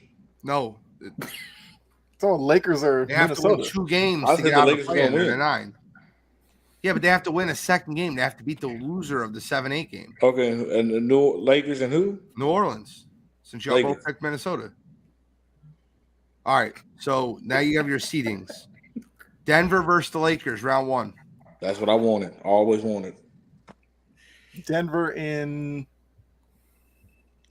No, So Lakers are they have Minnesota. to win 2 games I to think get the out of Lakers the are play-in. gonna They're win. 9. Yeah, but they have to win a second game. They have to beat the loser of the 7-8 game. Okay, and the New Lakers and who? New Orleans, since y'all both Lakers. picked Minnesota. All right, so now you have your seedings. Denver versus the Lakers, round 1. That's what I wanted. Always wanted. Denver in.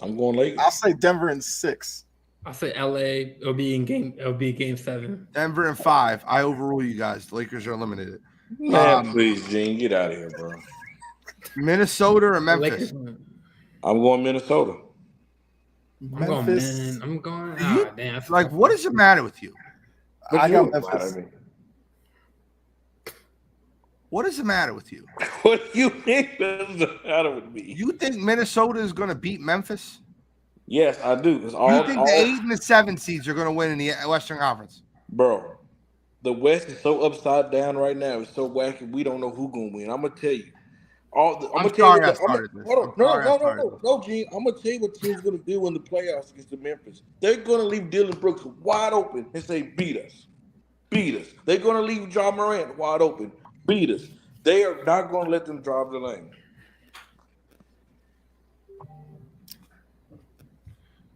I'm going Lakers. I'll say Denver in 6. I'll say LA. It'll be game 7. Denver in 5. I overrule you guys. The Lakers are eliminated. Man, please, Gene, get out of here, bro. Minnesota or Memphis? Lakers. I'm going Minnesota. Memphis. I'm going. You- Damn. that's Like, tough. what is the matter with you? I got What does Memphis. matter to me? What is the matter with you? What do you think doesn't matter with me? You think Minnesota is going to beat Memphis? Yes, I do. It's You all, think the 8 and the 7 seeds are going to win in the Western Conference? bro. The West is so upside down right now. It's so wacky. We don't know who's gonna win. I'm gonna tell you. I'm sorry I started this. Hold on. I'm sorry I started No, Gene. I'm gonna tell you what team's gonna do in the playoffs against the Memphis. They're gonna leave Dylan Brooks wide open and say, "Beat us, beat us." They're gonna leave John Morant wide open, beat us. They are not gonna let them drive the lane.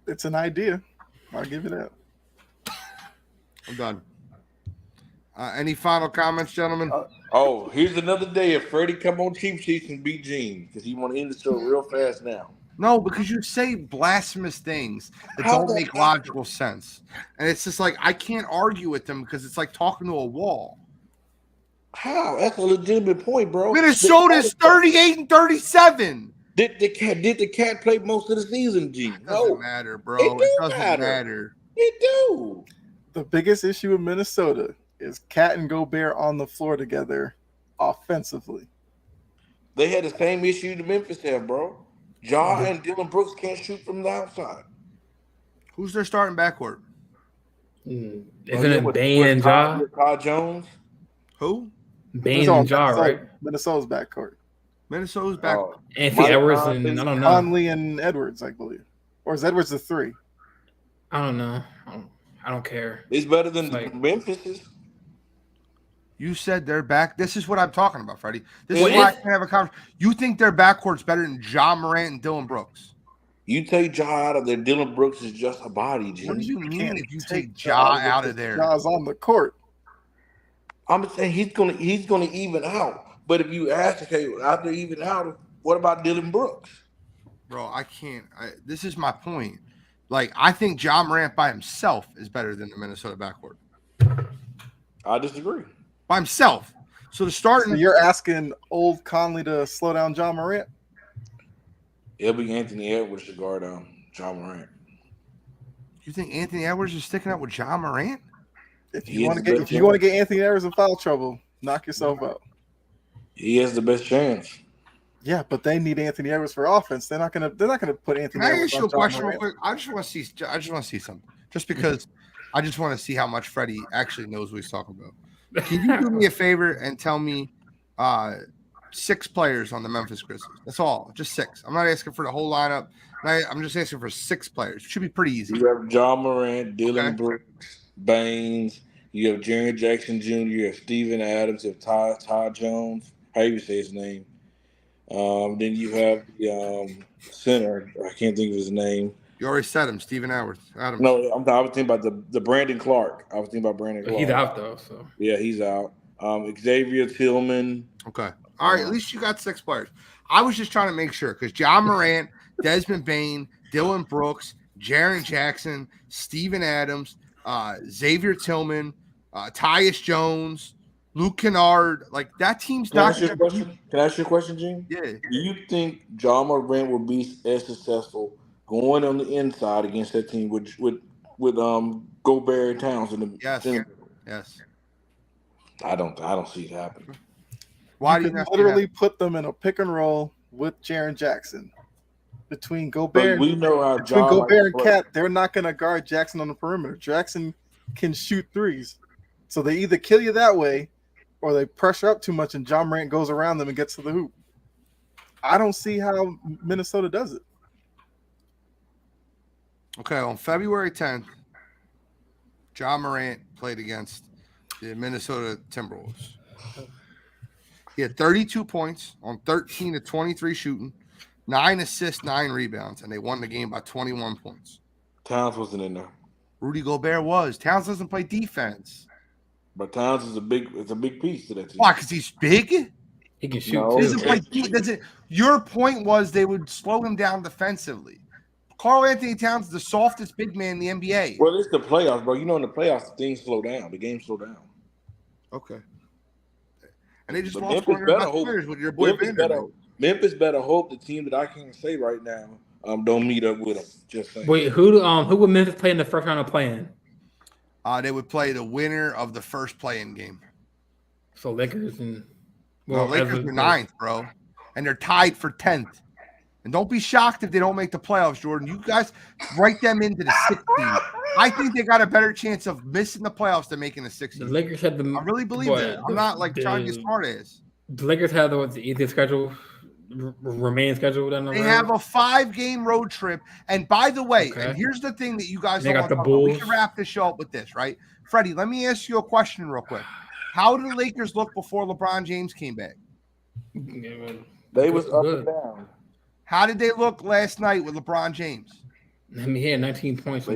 It's an idea. I'll give you that. I'm done. Any final comments, gentlemen? Oh, here's another day if Freddie come on Cheap Sheets and beat Gene because he want to end the show real fast now. No, because you say blasphemous things that How don't the make heck? logical sense. And it's just like, I can't argue with them because it's like talking to a wall. How? That's a legitimate point, bro. Minnesota is 38 and 37. Did the cat play most of the season, Gene? It doesn't matter, bro. It doesn't matter. It do. The biggest issue with Minnesota is Cat and Gobert on the floor together offensively. They had the same issue the Memphis have, bro. Ja and Dylan Brooks can't shoot from the outside. Who's their starting backcourt? Isn't it Bane and Ja? Todd Jones. Who? Bane and Ja, right? Minnesota's backcourt. Minnesota's back. Anthony Mike Edwards Conley, and I don't know. Conley and Edwards, I believe. Or is Edwards the 3? I don't know. I don't care. It's better than It's like- Memphis's. You said they're back. This is what I'm talking about, Freddie. This Well, is why I if- can't have a conversation. You think their backcourt's better than John Morant and Dylan Brooks? You take Ja out of there, Dylan Brooks is just a body, Gene. What do you mean Can't if you take Ja out of there? Ja's on the court. I'm saying he's gonna even out. But if you ask, okay, after even out, what about Dylan Brooks? Bro, I can't. This is my point. Like, I think John Morant by himself is better than the Minnesota backcourt. I disagree. By himself. So the starting. So you're asking old Conley to slow down John Morant? It'll be Anthony Edwards to guard John Morant. You think Anthony Edwards is sticking up with John Morant? If He you is want to the get best Anthony Edwards in foul trouble, knock yourself out. He has the best chance. Yeah, but they need Anthony Edwards for offense. They're not gonna put Can Anthony I Edwards ask you on a John question real Morant. quick? I just want to see something. Just because I just want to see how much Freddie actually knows what he's talking about. Can you do me a favor and tell me 6 players on the Memphis Grizzlies? That's all. Just 6. I'm not asking for the whole lineup. I'm just asking for 6 players. It should be pretty easy. You have John Morant, Dylan Okay. Brooks, Baines. You have Jaren Jackson Jr. You have Steven Adams. You have Todd Jones. How you say his name? Then you have the center. I can't think of his name. You already said him, Steven Adams. No, I was thinking about the Brandon Clark. I was thinking about Brandon Clark. He's out though, so Yeah, he's out. Xavier Tillman. Okay. All right. At least you got 6 players. I was just trying to make sure because John Morant, Desmond Bain, Dylan Brooks, Jaren Jackson, Steven Adams, Xavier Tillman, Tyus Jones, Luke Kennard. Like, that team's Can I not ask you a gonna be- question? Can I ask you a question, Gene? Yeah. Do you think John Morant will be as successful going on the inside against that team with Gobert and Towns in the Yes. center? Yes. I don't see it happening. Why You do you could not literally put them in a pick and roll with Jaren Jackson. Between Gobert, But we know how between John Gobert and likes to play. Cat, they're not going to guard Jackson on the perimeter. Jackson can shoot threes, so they either kill you that way, or they pressure up too much and John Morant goes around them and gets to the hoop. I don't see how Minnesota does it. Okay, on February 10th, John Morant played against the Minnesota Timberwolves. He had 32 points on 13 to 23 shooting, 9 assists, 9 rebounds, and they won the game by 21 points. Towns wasn't in there. Rudy Gobert was. Towns doesn't play defense. But Towns is a big piece to that team. Why? Because he's big? He can shoot No, too. Doesn't play Your point was they would slow him down defensively. Karl Anthony Towns is the softest big man in the NBA. Well, it's the playoffs, bro. You know, in the playoffs, things slow down. The game slow down. Okay. And they just But lost one of their best players with your boy Vanderbilt. Memphis better hope the team that I can't say right now don't meet up with them. Just saying. Wait, who would Memphis play in the first round of playing? They would play the winner of the first play-in game. So Lakers and Lakers are 9th, bro. And they're tied for 10th. And don't be shocked if they don't make the playoffs, Jordan. You guys write them into the 6th seed. I think they got a better chance of missing the playoffs than making the 6th seed. The Lakers had the. I really believe that. I'm not like trying to get smart ass. The Lakers have the easiest schedule, remaining schedule. They have a 5-game road trip. And by the way, and here's the thing that you guys don't want to talk about. We can wrap this show up with this, right? Freddie, let me ask you a question real quick. How did the Lakers look before LeBron James came back? They was up and down. How did they look last night with LeBron James? I mean, he had 19 points. I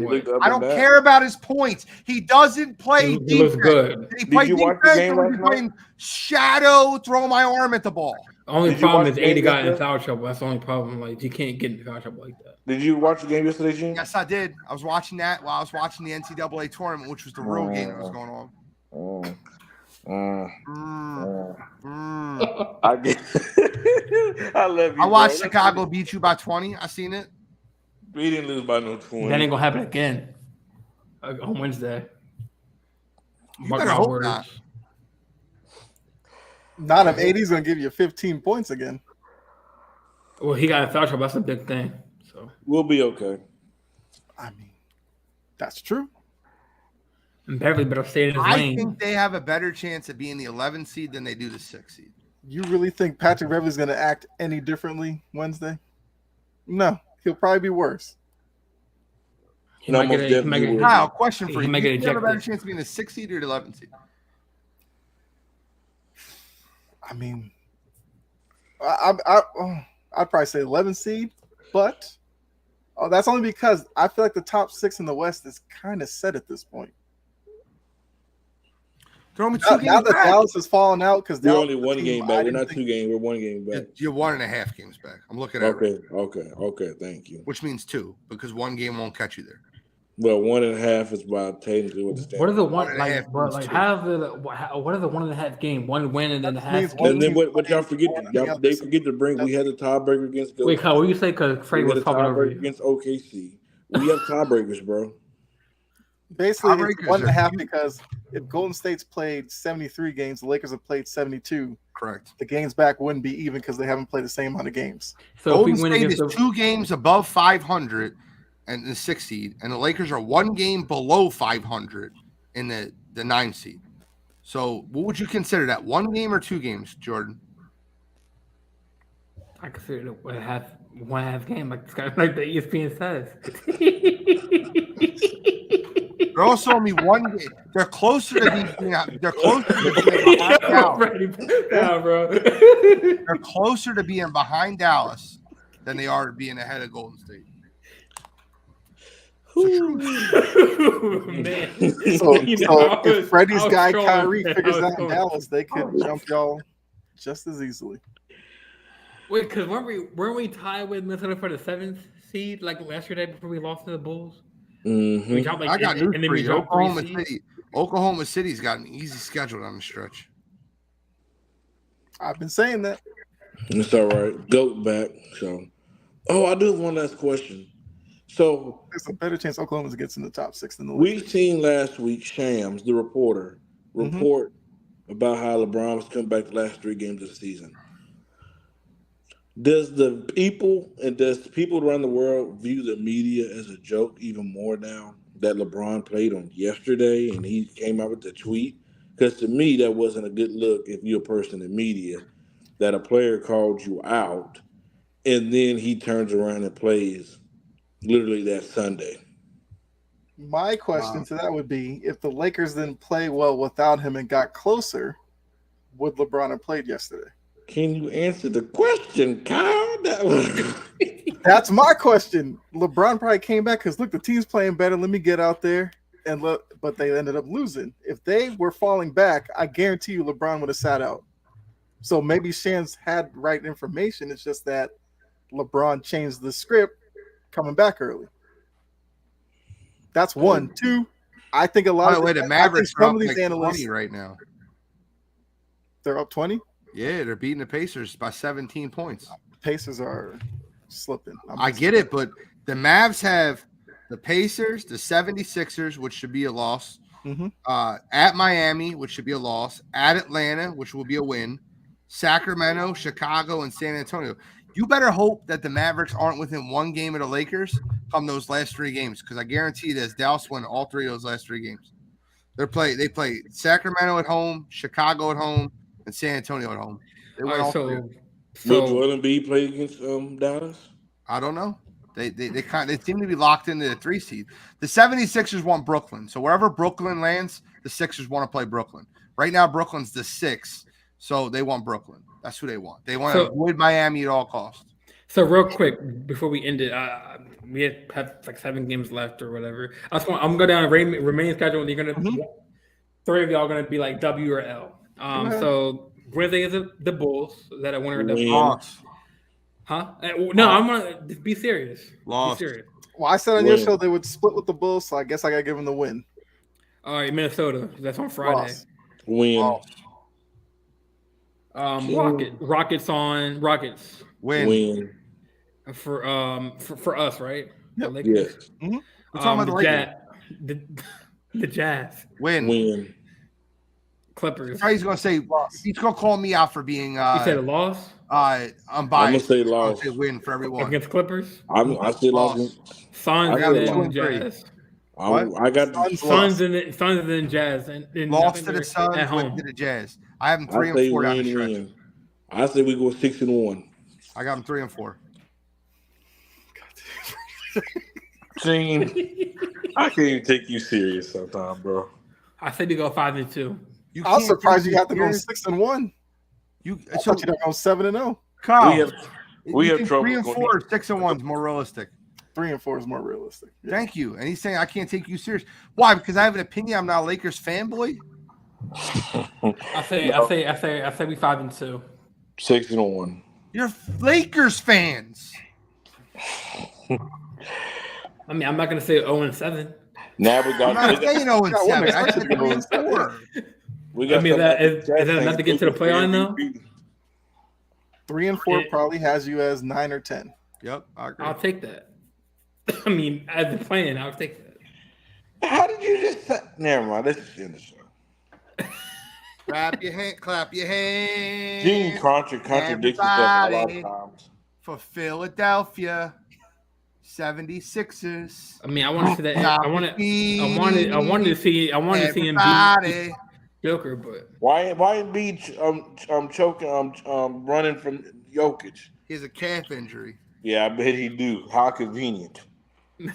don't care about his points. He doesn't play defense. He looks good. He played defense or he's playing shadow, throw my arm at the ball. Only problem is AD got in foul trouble. That's the only problem. Like, you can't get in foul trouble like that. Did you watch the game yesterday, Gene? Yes, I did. I was watching that while I was watching the NCAA tournament, which was the real game that was going on. I get. I love you. I watched Chicago beat you by 20. I seen it. We didn't lose by no 20. That ain't gonna happen again on Wednesday. You better hope not. Not if AD's gonna give you 15 points again. Well, he got in foul trouble. That's a big thing. So we'll be okay. I mean, that's true. And Beverly better stay in his lane. I think they have a better chance of being the 11th seed than they do the 6th seed. You really think Patrick Beverly's going to act any differently Wednesday? No, he'll probably be worse. Kyle, question for you. Do you have a better chance of being the 6th seed or the 11th seed? I mean, I'd probably say 11th seed, but that's only because I feel like the top 6 in the West is kind of set at this point. Throw me 2 games now that back. Dallas has fallen out because we're only 1 game back. We're not 2 games. We're 1 game back. You're 1.5 games back. I'm looking at it. Okay. Thank you. Which means 2 because 1 game won't catch you there. Well, 1.5 is about technically what the standard. What are the what are the 1.5 game? 1 win and then a half. And then what y'all forget? They forget to bring. We had a tiebreaker against. Wait, Kyle, what do you say? Because Freddie was talking over you against OKC. We have tiebreakers, bro. Basically, it's 1.5 because if Golden State's played 73 games, the Lakers have played 72. Correct. The games back wouldn't be even because they haven't played the same amount of games. So Golden State is 2 games above 500 and the 6th seed, and the Lakers are 1 game below 500 in the 9th seed. So, what would you consider that? 1 game or 2 games, Jordan? I consider it 1.5 game, like the ESPN says. They're also only 1 game. They're closer to being. They're closer to being behind Dallas. Bro. They're closer to being behind Dallas than they are to being ahead of Golden State. Man. So if Freddie's guy Kyrie figures out Dallas, they could jump y'all just as easily. Wait, because weren't we tied with Minnesota for the 7th seed like yesterday before we lost to the Bulls? Mm-hmm. I got news for you. Oklahoma City's got an easy schedule down the stretch. I've been saying that. It's all right. Goat back. So, I do have one last question. So, there's a better chance Oklahoma gets in the top 6 than the Lakers. We seen last week Shams, the reporter, report about how LeBron was coming back the last 3 games of the season. Does people around the world view the media as a joke even more now that LeBron played on yesterday and he came out with the tweet Because to me, that wasn't a good look if you're a person in media that a player called you out and then he turns around and plays literally that Sunday. My question to that would be, if the Lakers didn't play well without him and got closer, would LeBron have played yesterday? Can you answer the question, Kyle? That's my question. LeBron probably came back because look, the team's playing better. Let me get out there and look, but they ended up losing. If they were falling back, I guarantee you LeBron would have sat out. So maybe Shan's had right information. It's just that LeBron changed the script coming back early. That's one. Two, I think a lot By the way, the Mavericks are up like 20 right now. They're up 20? Yeah, they're beating the Pacers by 17 points. Pacers are slipping. I get it, but the Mavs have the Pacers, the 76ers, which should be a loss, at Miami, which should be a loss, at Atlanta, which will be a win, Sacramento, Chicago, and San Antonio. You better hope that the Mavericks aren't within one game of the Lakers come those last three games, because I guarantee that Dallas won all three of those last three games. They play Sacramento at home, Chicago at home, and San Antonio at home. They win all three. Will Joel Embiid play against Dallas? I don't know. They seem to be locked into the 3 seed. The 76ers want Brooklyn. So wherever Brooklyn lands, the Sixers want to play Brooklyn. Right now, Brooklyn's the 6th, so they want Brooklyn. That's who they want. They want to avoid Miami at all costs. So real quick, before we end it, we have like 7 games left or whatever. I'm going to go down a remaining schedule, and you're going to 3 of y'all are going to be like W or L. So Wednesday is the Bulls. Is that a winner or W? Loss. Huh? No, I'm going to be serious. Lost. Be serious. Well, I said on your show they would split with the Bulls, so I guess I got to give them the win. All right, Minnesota. That's on Friday. Loss. Win. Rockets. Win. For us, right? Yep. Yes. We're talking about the Jazz. Win. Clippers. He's going to say loss. He's going to call me out for being. You said a loss. I'm biased. I'm gonna say loss. Say win for everyone Against Clippers. I say loss. Suns and Jazz. I got Suns and Jazz and lost to the Suns at home. to the Jazz. I have them 3 and 4 down the stretch. I say we go 6-1. I got them 3 and 4. Gene, I can't even take you serious sometimes, bro. I said to go 5-2. I was surprised you have to go 6-1. I thought you'd go 7-0. Kyle, we have trouble. 3 and 4, 6 and 1 is more realistic. 3 and 4 is more realistic. Yeah. Thank you. And he's saying I can't take you serious. Why? Because I have an opinion. I'm not a Lakers fanboy. I say we 5-2. 6-1. You're Lakers fans. I mean, I'm not gonna say 0-7. Now we got. I'm not saying 0-7. I said 3 and 4. I mean, is that enough to get to the playoff now? 3 and 4 probably has you as 9 or 10. Yep, I agree. I'll take that. I mean, as a plan, I'll take that. How did you just say? Never mind. Let's just end the show. Clap your hands. Gene contradicts himself a lot of times. For Philadelphia 76ers. I mean, I want to see that. I wanted to see him beat Joker, but why Embiid choking running from Jokic? He has a calf injury. Yeah, I bet he do. How convenient.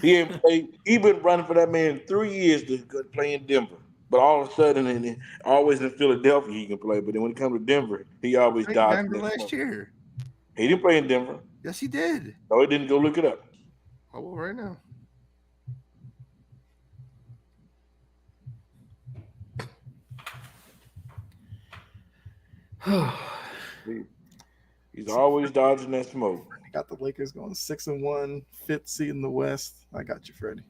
He ain't played. He been running for that man 3 years to play in Denver. But all of a sudden, and always in Philadelphia, he can play. But then when it comes to Denver, he always dies. Denver last year. He didn't play in Denver. Yes, he did. No, he didn't. Go look it up. I will right now. He's always dodging that smoke. Got the Lakers going 6-1, 5th seed in the West. I got you, Freddie.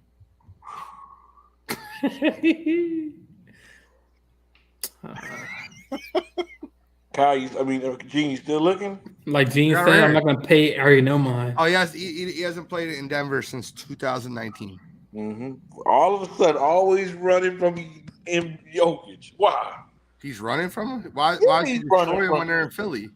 Kyle, Gene, you still looking? Like Gene said, I'm not going to pay. I already know mine. Oh, yes, he hasn't played it in Denver since 2019. Mm-hmm. All of a sudden, always running from Jokic. Why? He's running from him? Why is he destroying him when they're in Philly?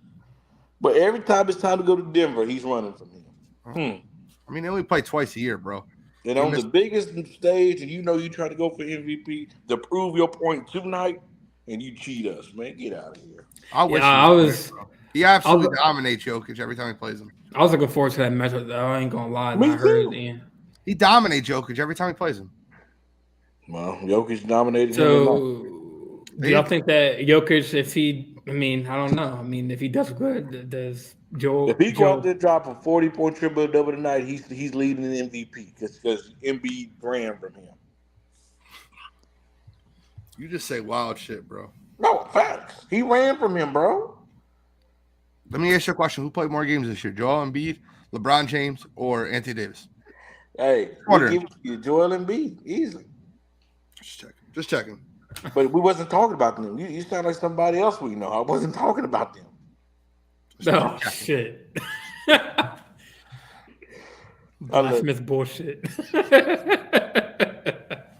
But every time it's time to go to Denver, he's running from him. I mean, they only play twice a year, bro. And on the biggest stage, and you try to go for MVP to prove your point tonight, and you cheat us, man. Get out of here. I wish he absolutely dominates Jokic every time he plays him. I was looking forward to that matchup, though. I ain't gonna lie. Me I heard too. it. He dominates Jokic every time he plays him. Well, Jokic dominated him. So, do y'all think that Jokic, if he, I mean, I don't know. I mean, if he does good, does Joel? If he go out there drop a 40-point triple double tonight, he's leading the MVP because Embiid ran from him. You just say wild shit, bro. No, facts. He ran from him, bro. Let me ask you a question. Who played more games this year? Joel Embiid, LeBron James, or Anthony Davis? Hey, we give it to you, Joel Embiid, easily. Just checking. But we wasn't talking about them. You sound like somebody else we know. I wasn't talking about them. Oh, shit. Blasphemous bullshit.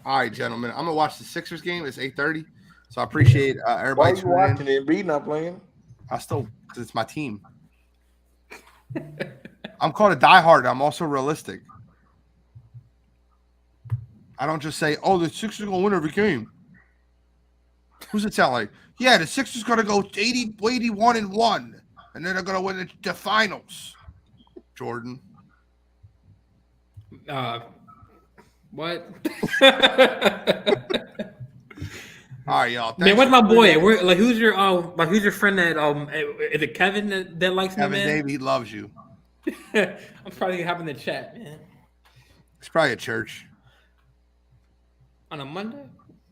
All right, gentlemen. I'm going to watch the Sixers game. It's 8:30. So I appreciate everybody. Why are you watching it? Embiid not playing? Because it's my team. I'm called a diehard. I'm also realistic. I don't just say, oh, the Sixers are going to win every game. Who's it sound like? Yeah, the Sixers going to go 81-1, and then they're going to win the finals. Jordan. What? All right, y'all. Man, what's my boy? Who's your friend that is it Kevin that likes Kevin me, man? David, he loves you. I'm probably having the chat, man. It's probably at church. On a Monday?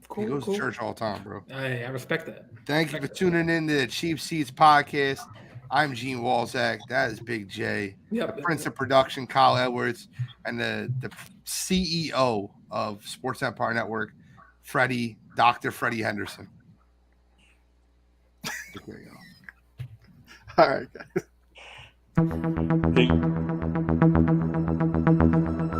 Cool. He goes to church all the time, bro. I respect that. Thank you for tuning in to the Cheap Seats podcast. I'm Gene Walzak. That is Big J. Yep, the Prince of Production, Kyle Edwards, and the CEO of Sports Empire Network, Dr. Freddie Henderson. There you go. All right, guys. Hey.